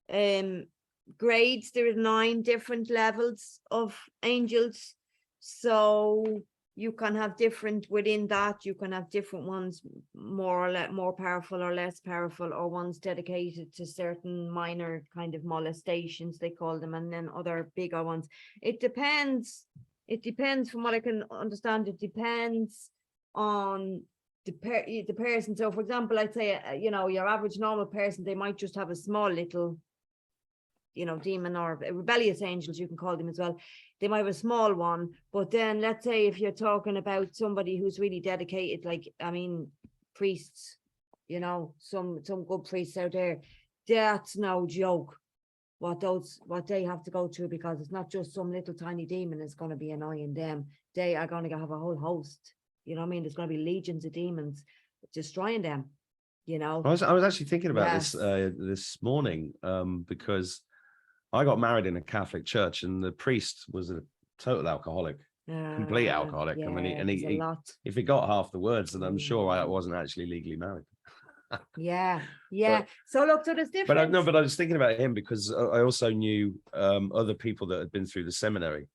grades. There are 9 different levels of angels. So you can have different within that. You can have different ones, more or less more powerful or less powerful, or ones dedicated to certain minor kind of molestations, they call them, and then other bigger ones. It depends. It depends, from what I can understand. It depends on the person. So, for example, I'd say, you know, your average normal person, they might just have a small little, you know, demon or rebellious angels, you can call them as well. They might have a small one, but then let's say if you're talking about somebody who's really dedicated, like, I mean, priests, you know, some good priests out there, that's no joke what they have to go through, because it's not just some little tiny demon is going to be annoying them. They are going to have a whole host, you know what I mean? There's going to be legions of demons destroying them, you know. I was actually thinking about Yes. this morning, because I got married in a Catholic church, and the priest was a total alcoholic, complete alcoholic. I mean, and there's a he lot. if he got half the words, then I'm sure I wasn't actually legally married. Yeah. So look, so there's different. But I was thinking about him because I also knew other people that had been through the seminary,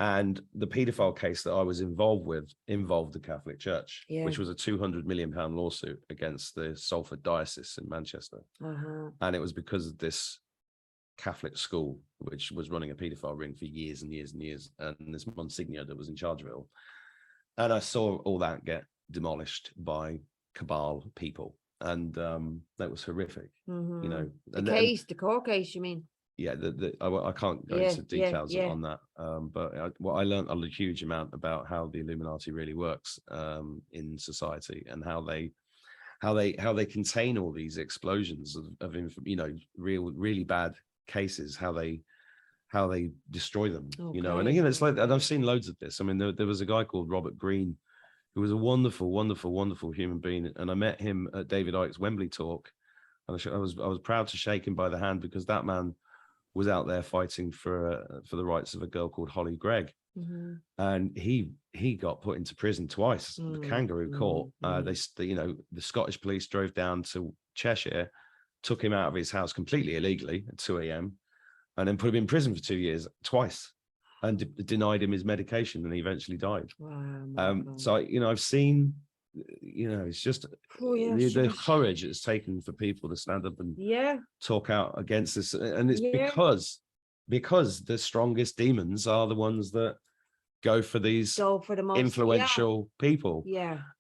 and the paedophile case that I was involved with involved the Catholic Church, which was a £200 million lawsuit against the Salford Diocese in Manchester, and it was because of this Catholic school which was running a paedophile ring for years and years and years, and this Monsignor that was in charge of it all. And I saw all that get demolished by cabal people, and that was horrific. You know, the court case, you mean? Yeah, I can't go into details on that, but what I learned a huge amount about how the Illuminati really works in society, and how they contain all these explosions of you know, really bad cases, how they destroy them. You know, and you know, it's like, and I've seen loads of this. I mean, there was a guy called Robert Greene, who was a wonderful, wonderful, wonderful human being, and I met him at David Icke's Wembley talk, and I was proud to shake him by the hand, because that man was out there fighting for the rights of a girl called Holly Gregg, and he got put into prison twice, the kangaroo court. They you know, the Scottish police drove down to Cheshire, took him out of his house completely illegally at 2 a.m. and then put him in prison for 2 years twice, and denied him his medication, and he eventually died. So, you know, I've seen, you know, it's just the courage it's taken for people to stand up and talk out against this, and it's because the strongest demons are the ones that go for these most influential people.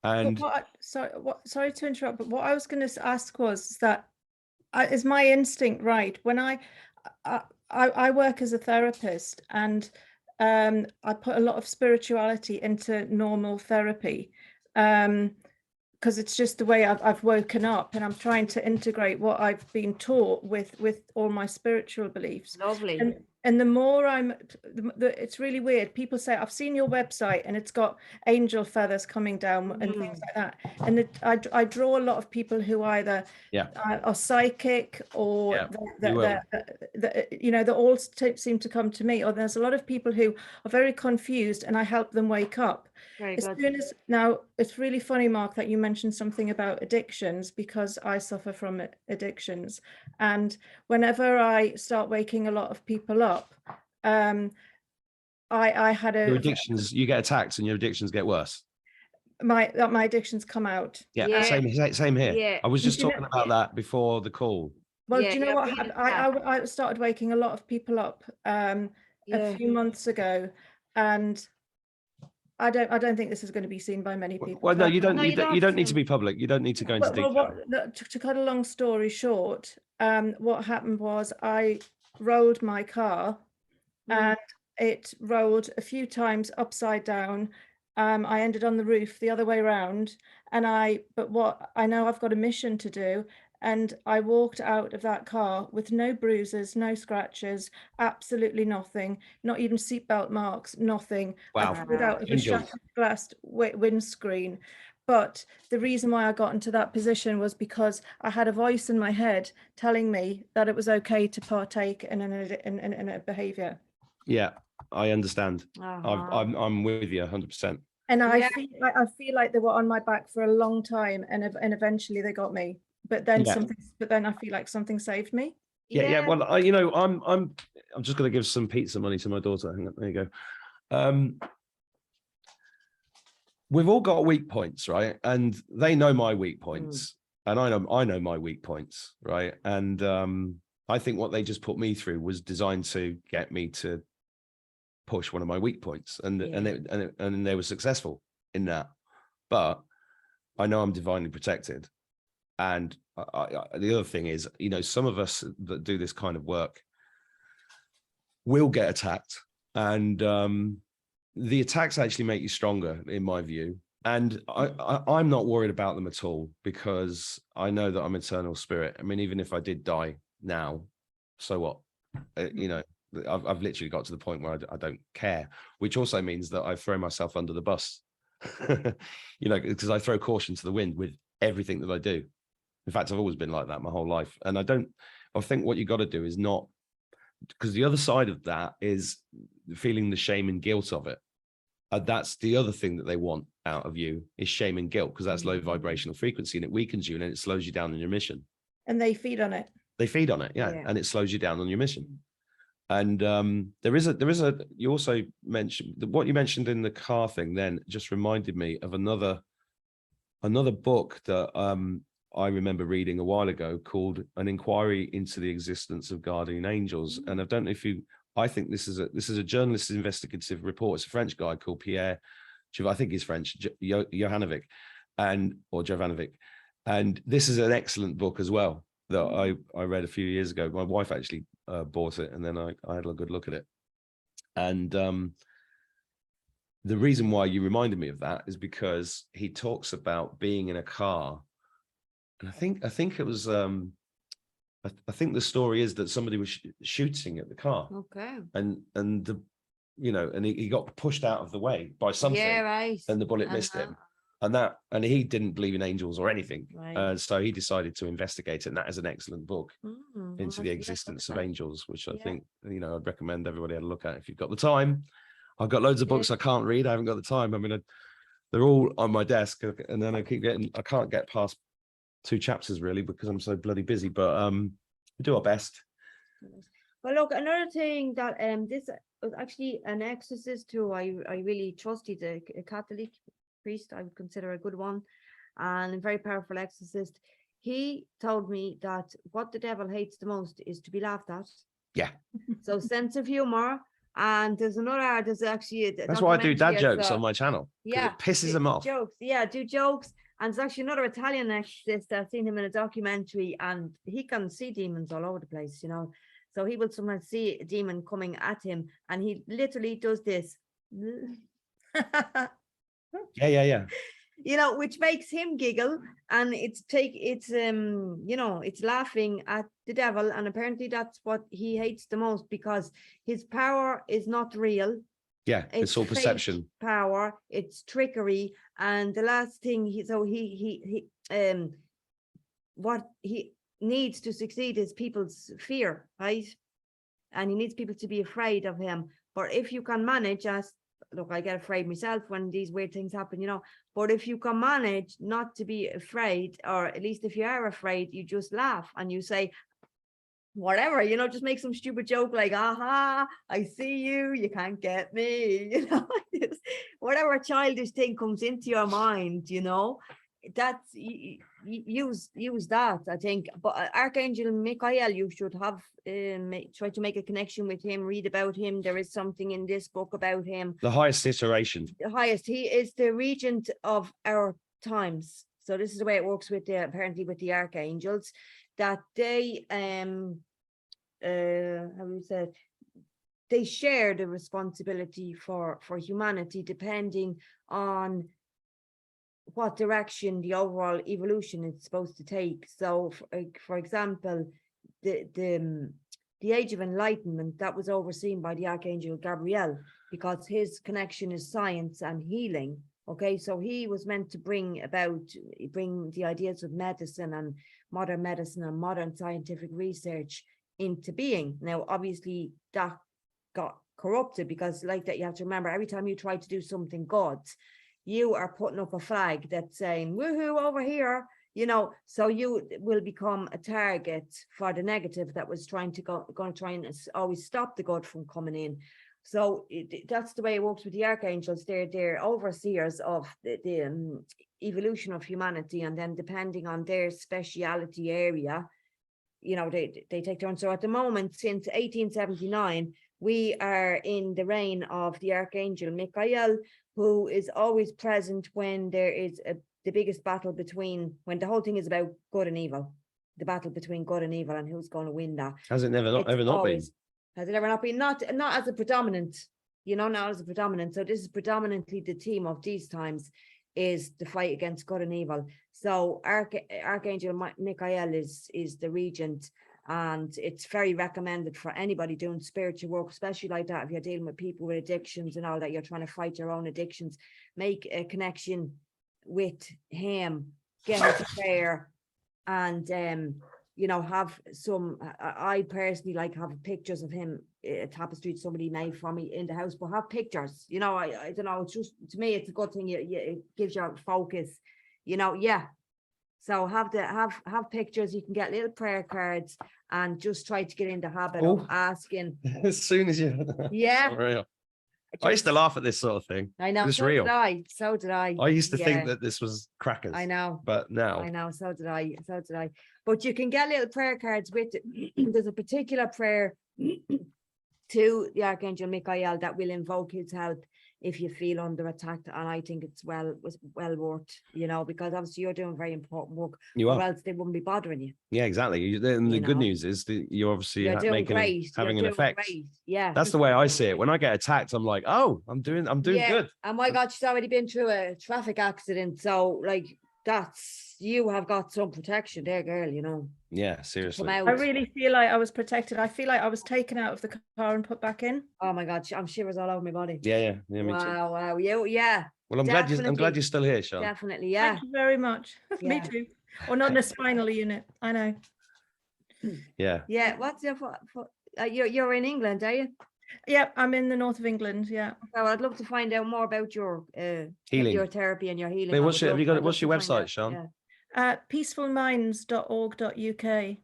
And sorry to interrupt, but what I was going to ask was that, is my instinct right? When I work as a therapist, and I put a lot of spirituality into normal therapy, because it's just the way I've woken up, and I'm trying to integrate what I've been taught with all my spiritual beliefs. Lovely. And the more it's really weird. People say, I've seen your website and it's got angel feathers coming down and things like that. And I draw a lot of people who either are psychic, or you know, they all seem to come to me. Or there's a lot of people who are very confused, and I help them wake up. Now, it's really funny, Mark, that you mentioned something about addictions, because I suffer from addictions. And whenever I start waking a lot of people up, I had your addictions, you get attacked and your addictions get worse. My addictions come out. Same here. I was just talking about that before the call. Well, do you know what happened? I started waking a lot of people up a few months ago, and I don't think this is going to be seen by many people. Well, no, you don't need to be public. You don't need to go into detail. To cut a long story short, what happened was I rolled my car, and it rolled a few times upside down. I ended on the roof the other way around, but what I know, I've got a mission to do. And I walked out of that car with no bruises, no scratches, absolutely nothing, not even seatbelt marks, nothing. Wow. I pulled out of a shattered glass windscreen. But the reason why I got into that position was because I had a voice in my head telling me that it was okay to partake in a behavior. Yeah, I understand. I'm with you 100%. And I feel like they were on my back for a long time, and eventually they got me. But then I feel like something saved me. Well, I'm just going to give some pizza money to my daughter. Hang on, there you go. we've all got weak points, right? And they know my weak points, and I know my weak points, right? And I think what they just put me through was designed to get me to push one of my weak points, and they were successful in that. But I know I'm divinely protected. And the other thing is, you know, some of us that do this kind of work will get attacked, and the attacks actually make you stronger, in my view. And I'm not worried about them at all, because I know that I'm eternal spirit. I mean, even if I did die now, so what? You know, I've literally got to the point where I don't care, which also means that I throw myself under the bus, you know, because I throw caution to the wind with everything that I do. In fact, I've always been like that my whole life. And I think what you got to do is not, because the other side of that is feeling the shame and guilt of it. That's the other thing that they want out of you, is shame and guilt, because that's low vibrational frequency, and it weakens you and it slows you down on your mission. And they feed on it. They feed on it, yeah. And it slows you down on your mission. And there is a, you also mentioned, what you mentioned in the car thing then just reminded me of another book that I remember reading a while ago, called An Inquiry into the Existence of Guardian Angels. And I don't know if you, I think this is a journalist investigative report. It's a French guy called Pierre, I think he's French, Jovanovic, or Jovanovic. And this is an excellent book as well that I read a few years ago. My wife actually bought it, and then I had a good look at it. And the reason why you reminded me of that is because he talks about being in a car. And I think it was, I think the story is that somebody was shooting at the car. Okay. And the, you know, and he got pushed out of the way by something. Yeah, right. And the bullet missed him. And he didn't believe in angels or anything. Right. So he decided to investigate it. And that is an excellent book, Into the Existence of Angels, which I think, you know, I'd recommend everybody have a look at if you've got the time. I've got loads of books I can't read. I haven't got the time. I mean, they're all on my desk, and then I can't get past 2 chapters really, because I'm so bloody busy, but we do our best. Well, look, another thing that this was actually an exorcist who I really trusted, a Catholic priest, I would consider a good one, and a very powerful exorcist. He told me that what the devil hates the most is to be laughed at. Yeah. So sense of humor. And there's actually that's why I do dad jokes on my channel. Yeah, it pisses them off. Jokes, yeah, do jokes. And there's actually another Italian exorcist. I've seen him in a documentary, and he can see demons all over the place, you know. So he will sometimes see a demon coming at him, and he literally does this. Yeah. You know, which makes him giggle, and it's you know, it's laughing at the devil, and apparently that's what he hates the most, because his power is not real. Yeah, it's all perception. Power, it's trickery, and the last thing what he needs to succeed is people's fear, right? And he needs people to be afraid of him. But if you can manage, look, I get afraid myself when these weird things happen, you know, but if you can manage not to be afraid, or at least if you are afraid, you just laugh and you say, whatever, you know, just make some stupid joke like, aha, I see you, you can't get me, you know, whatever childish thing comes into your mind, you know, that's, use that, I think. But Archangel Michael, you should have try to make a connection with him, read about him. There is something in this book about him. The highest iteration. The highest. He is the regent of our times. So this is the way it works with apparently with the archangels, that they they share the responsibility for humanity, depending on what direction the overall evolution is supposed to take. So for example, the age of enlightenment, that was overseen by the Archangel Gabriel, because his connection is science and healing. Okay, so he was meant to bring the ideas of medicine and modern scientific research into being. Now, obviously, that got corrupted, because like that, you have to remember, every time you try to do something good, you are putting up a flag that's saying, woohoo, over here, you know, so you will become a target for the negative that was going to try and always stop the good from coming in. So that's the way it works with the archangels. They're overseers of the evolution of humanity, and then depending on their speciality area, you know, they take turns. So at the moment, since 1879, we are in the reign of the Archangel Michael, who is always present when there is the biggest battle between, when the whole thing is about good and evil, the battle between good and evil, and who's going to win that. Has it ever not been? Has it ever not been? Not as a predominant, you know, not as a predominant. So this is predominantly the theme of these times, is the fight against good and evil. So Archangel Michael is the regent, and it's very recommended for anybody doing spiritual work, especially like that. If you're dealing with people with addictions and all that, you're trying to fight your own addictions, make a connection with him, get into prayer, and you know, have some, I personally like having pictures of him, a tapestry somebody made for me in the house, but have pictures, you know, I don't know, it's just, to me, it's a good thing. It gives you focus, you know, yeah. So have pictures. You can get little prayer cards and just try to get in the habit of asking. As soon as you, yeah. Real. I used to laugh at this sort of thing. I know. It's real. So did I. I used to think that this was crackers. I know. But now. I know. So did I. But you can get little prayer cards with it. There's a particular prayer to the Archangel Michael that will invoke his help if you feel under attack, and I think it's well worth, you know, because obviously you're doing very important work. You are. Or else they wouldn't be bothering you. Yeah, exactly. And the good news is that you're obviously having an effect. Great. Yeah, that's the way I see it. When I get attacked, I'm like, oh, I'm doing good. And my God, she's already been through a traffic accident, so like you have got some protection there, girl, you know. Yeah, seriously. I really feel like I was protected. I feel like I was taken out of the car and put back in. Oh my God, I'm shivers all over my body. Yeah, me too. Wow, yeah. Well, I'm glad you're still here, Sean. Definitely, yeah. Thank you very much. Me too. Or not in a spinal unit. I know. Yeah. Yeah. What's your you're in England, are you? Yeah, I'm in the north of England. Yeah. So I'd love to find out more about your healing, your therapy and your healing. Wait, what's your website, Sean? Peacefulminds.org.uk. Okay,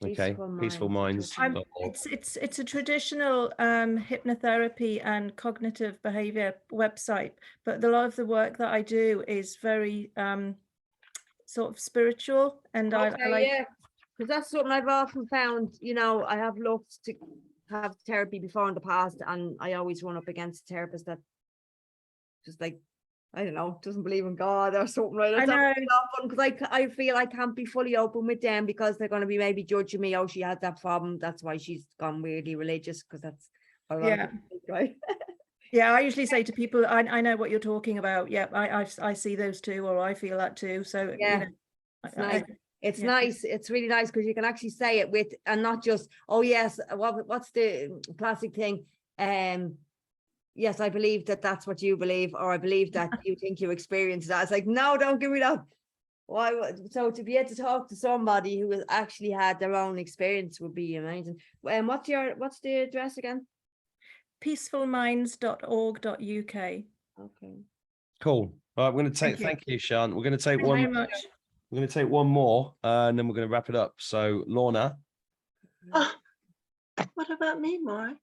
peacefulminds.org. It's a traditional hypnotherapy and cognitive behavior website, but a lot of the work that I do is very sort of spiritual, and I like. Yeah, because that's something I've often found. You know, I have looked to have therapy before in the past, and I always run up against therapists that just like, I don't know, doesn't believe in God or something like that. I know. Because I feel I can't be fully open with them because they're going to be maybe judging me. Oh, she has that problem. That's why she's gone weirdly religious, because that's right. Yeah, I usually say to people, I know what you're talking about. Yeah, I see those too, or I feel that too. So yeah, you know, it's nice. It's nice. It's really nice because you can actually say it with, and not just, oh yes, what's the classic thing? Yes, I believe that that's what you believe, or I believe that you think you experience that. It's like, no, don't give me that. Why? So to be able to talk to somebody who has actually had their own experience would be amazing. And what's the address again? Peacefulminds.org.uk. Okay. Cool. All right, we're going to take. Thank you, Sean. We're going to take one. Very much. We're going to take one more, and then we're going to wrap it up. So, Lorna. What about me, Mark?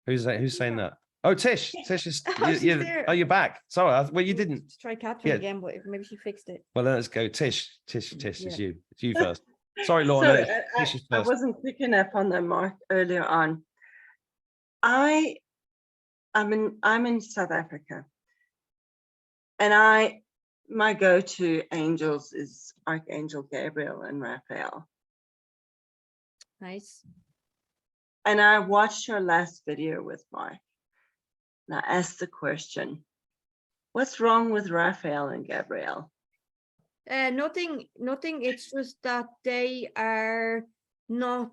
Who's saying that? Oh, Tish. Tish is. You're back. Sorry. Well, you didn't. Let's try Catherine again, but maybe she fixed it. Well, then let's go. Tish. It's you. It's you first. Sorry, Lorna. Tish is first. I wasn't picking up on that, Mark, earlier on. I'm in South Africa, and my go-to angels is Archangel Gabriel and Raphael. Nice. And I watched your last video with Mark, and I asked the question, what's wrong with Raphael and Gabriel? Nothing. It's just that they are not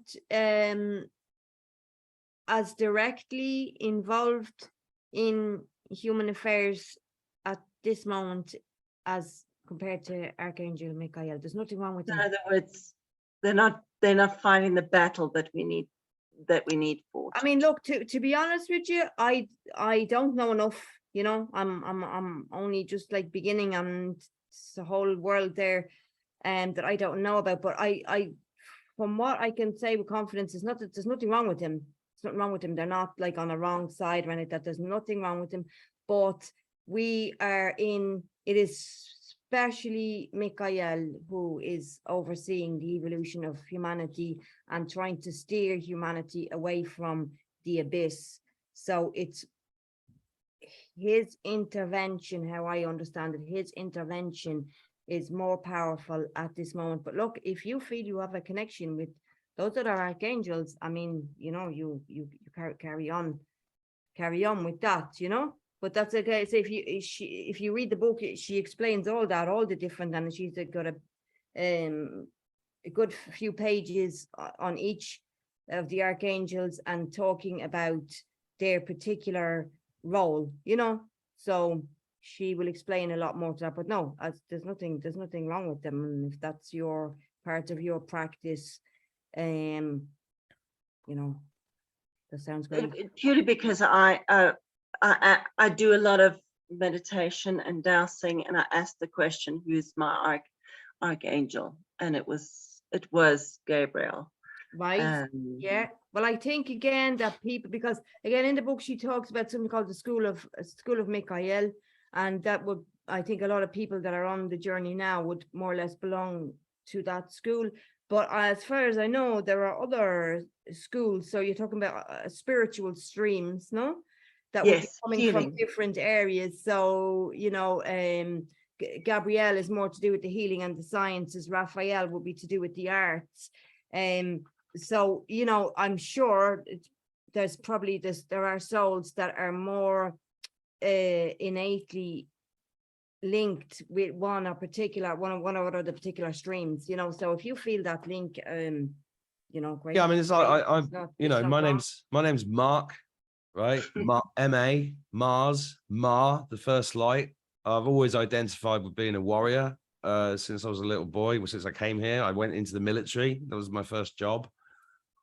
as directly involved in human affairs at this moment as compared to Archangel Michael. There's nothing wrong with them. In other words, they're not fighting the battle that we need for. I mean, look, to be honest with you, I don't know enough. You know, I'm only just like beginning, and it's a whole world there that I don't know about. But I from what I can say with confidence, there's nothing wrong with him. something wrong with them. They're not like on a wrong side or anything, that there's nothing wrong with them. But we are in, it is especially Michael who is overseeing the evolution of humanity and trying to steer humanity away from the abyss. So it's his intervention, how I understand it, his intervention is more powerful at this moment. But look, if you feel you have a connection with those that are archangels, I mean, you know, you carry on with that, you know. But that's okay. So if you read the book, she explains all that, all the different, and she's got a good few pages on each of the archangels and talking about their particular role, you know. So she will explain a lot more to that. But no, there's nothing wrong with them, and if that's your part of your practice, you know, that sounds great. Purely because I do a lot of meditation and dowsing, and I asked the question, who's my archangel? And it was Gabriel. Right. Yeah. Well, I think again that people, because again in the book she talks about something called the school of Michael, and that would, I think a lot of people that are on the journey now would more or less belong to that school. But as far as I know, there are other schools. So you're talking about spiritual streams, no? That would be coming from different areas. So, you know, Gabrielle is more to do with the healing and the sciences. Raphael would be to do with the arts. So, you know, I'm sure there's probably there are souls that are more innately linked with one or the particular streams, you know. So if you feel that link, you know, great. Yeah, I mean, it's like you know, my name's Mark, right? M-A, Mars, Ma, the first light. I've always identified with being a warrior since I was a little boy. Since I came here, I went into the military. That was my first job.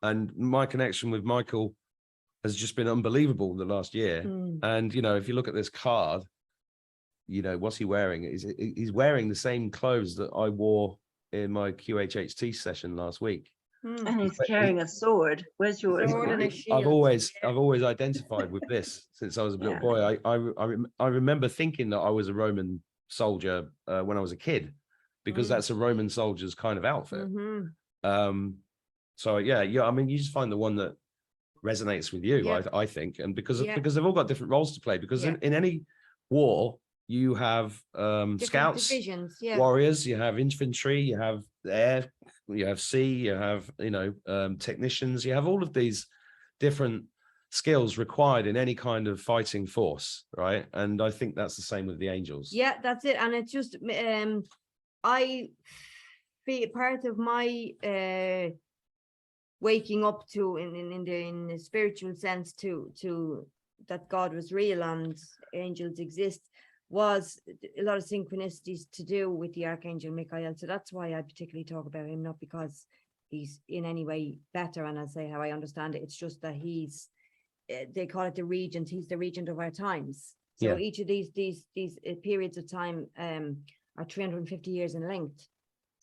And my connection with Michael has just been unbelievable the last year. And, you know, if you look at this card, you know, what's he wearing? He's wearing the same clothes that I wore in my QHHT session last week. And he's carrying a sword. Where's yours? I've always identified with this since I was a little boy. I remember thinking that I was a Roman soldier when I was a kid, because that's a Roman soldier's kind of outfit. So yeah, I mean, you just find the one that resonates with you, I think, and because they've all got different roles to play. Because in any war, you have scouts, divisions, warriors, you have infantry, you have air, you have sea, you have, you know, technicians, you have all of these different skills required in any kind of fighting force, right? And I think that's the same with the angels. Yeah, that's it. And it's just I feel part of my waking up to in the spiritual sense to that God was real and angels exist was a lot of synchronicities to do with the Archangel Michael. So that's why I particularly talk about him, not because he's in any way better, and I'll say how I understand it. It's just that he's, they call it the regent. He's the regent of our times. So each of these periods of time are 350 years in length.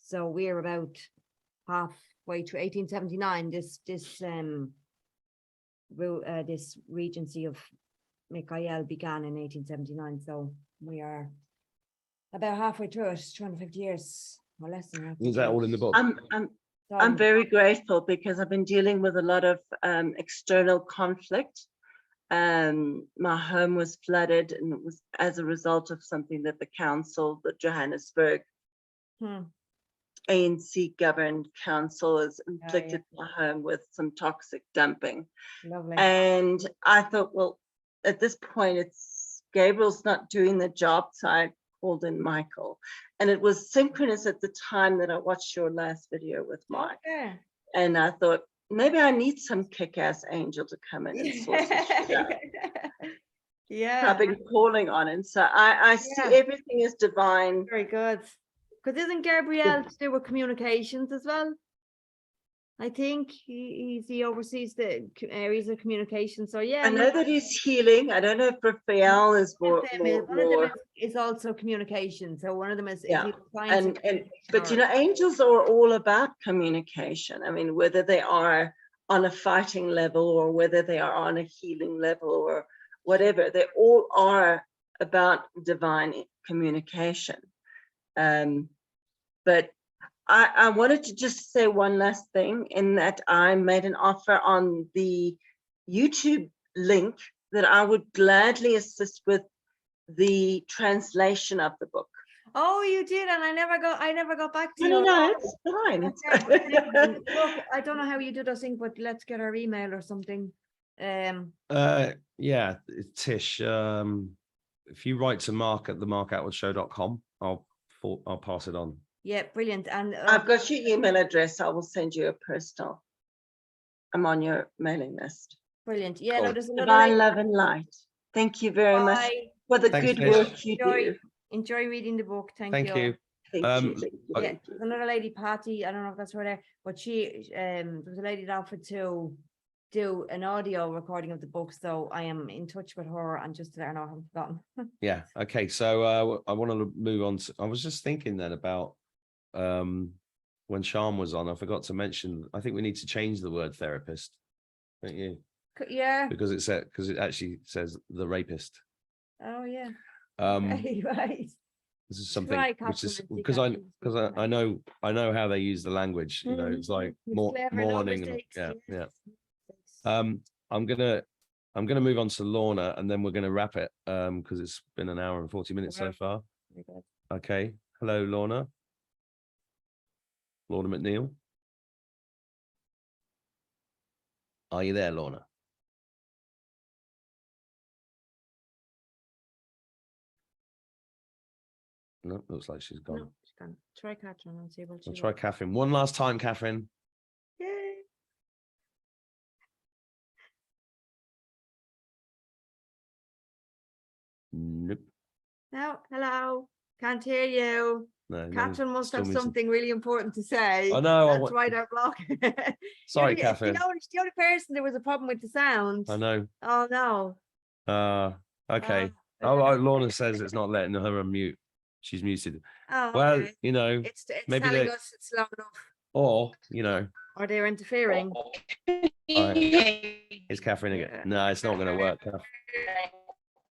So we're about halfway to 1879. This regency of Michael began in 1879. So we are about halfway through it, 250 years or less than that. Is that all in the book? I'm very grateful because I've been dealing with a lot of external conflict. My home was flooded, and it was as a result of something that the council, the Johannesburg ANC governed council, has inflicted my home with some toxic dumping. Lovely. And I thought, well, at this point, it's Gabriel's not doing the job, so I called in Michael. And it was synchronous at the time that I watched your last video with Mike. And I thought, maybe I need some kick-ass angel to come in and sort this shit out. I've been calling on him. So I see everything is divine. Very good. Because isn't Gabriel to do with communications as well? I think he oversees the areas of communication. So I know that he's healing. I don't know if Raphael is more. One of them is also communication. So one of them is but you know, angels are all about communication. I mean, whether they are on a fighting level or whether they are on a healing level or whatever. They all are about divine communication. But I wanted to just say one last thing, in that I made an offer on the YouTube link that I would gladly assist with the translation of the book. Oh, you did, and I never got back to No, you. no, it's fine. Look, I don't know how you do those things, but let's get our email or something. Yeah, Tish. If you write to Mark at themarkattwoodshow.com, I'll pass it on. Yeah, brilliant. And I've got your email address. I will send you a personal. I'm on your mailing list. brilliant. Yeah, Cool. no, there's another Divine lady. love and light. Thank you very much Bye. for the Thanks, good Tish. work you do. Enjoy reading the book. Thank you. Thank Um, you. Thank you. Yeah, Thank you. there's another lady, Patty. I don't know if that's her there, but she there was a lady that offered to do an audio recording of the book. So I am in touch with her, and just to let her know I haven't forgotten. Yeah. Okay. So I want to move on. I was just thinking then about when Sean was on. I forgot to mention. I think we need to change the word therapist. Don't you? Yeah. Because it actually says the rapist. Oh yeah. Okay, right. This is something Try which is Catherine, because I know how they use the language. You know, it's like It's clever, no morning. mistakes, Yeah, yes. yeah. I'm gonna move on to Lorna, and then we're gonna wrap it because it's been an hour and 40 minutes so Wow. far. Very good. Okay. Hello, Lorna. Lorna McNeil. Are you there, Lorna? No, looks like she's gone. No, she's gone. Try Catherine and see what she I'll try Catherine one last time, Catherine. Yay. Nope. No, hello. Can't hear you. No, Catherine must still have missing. something really important to say. I know. That's why they're blocking. Sorry, You're Catherine. the only person there was a problem with the sound. I know. Oh no. Okay. Oh, Lorna says it's not letting her unmute. She's muted. Oh, Well, okay. you know, It's maybe telling they, us it's loud enough. or you know, Or they're interfering. it's Catherine again. Yeah. No, it's not going to work.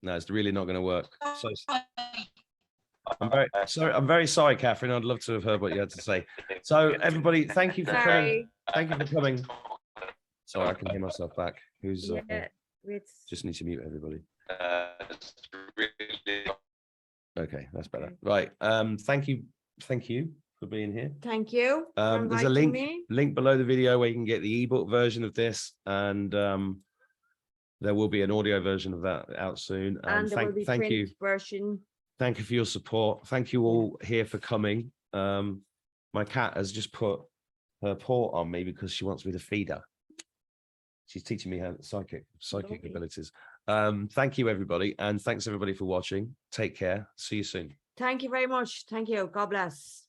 No, it's really not going to work. So I'm very sorry, Catherine. I'd love to have heard what you had to say. So everybody, thank you for coming. Sorry. Thank you for coming. Sorry, I can hear myself back. Who's Yeah, it's just need to mute everybody. Okay, that's better. Right. Thank you for being here. thank you. for There's a inviting link me. below the video where you can get the ebook version of this, and there will be an audio version of that out soon. And there will be Thank you. print version. Thank you for your support. Thank you all here for coming. My cat has just put her paw on me because she wants me to feed her. She's teaching me her psychic Lovely. abilities. Thank you, everybody. And thanks everybody for watching. Take care. See you soon. Thank you very much. Thank you. God bless.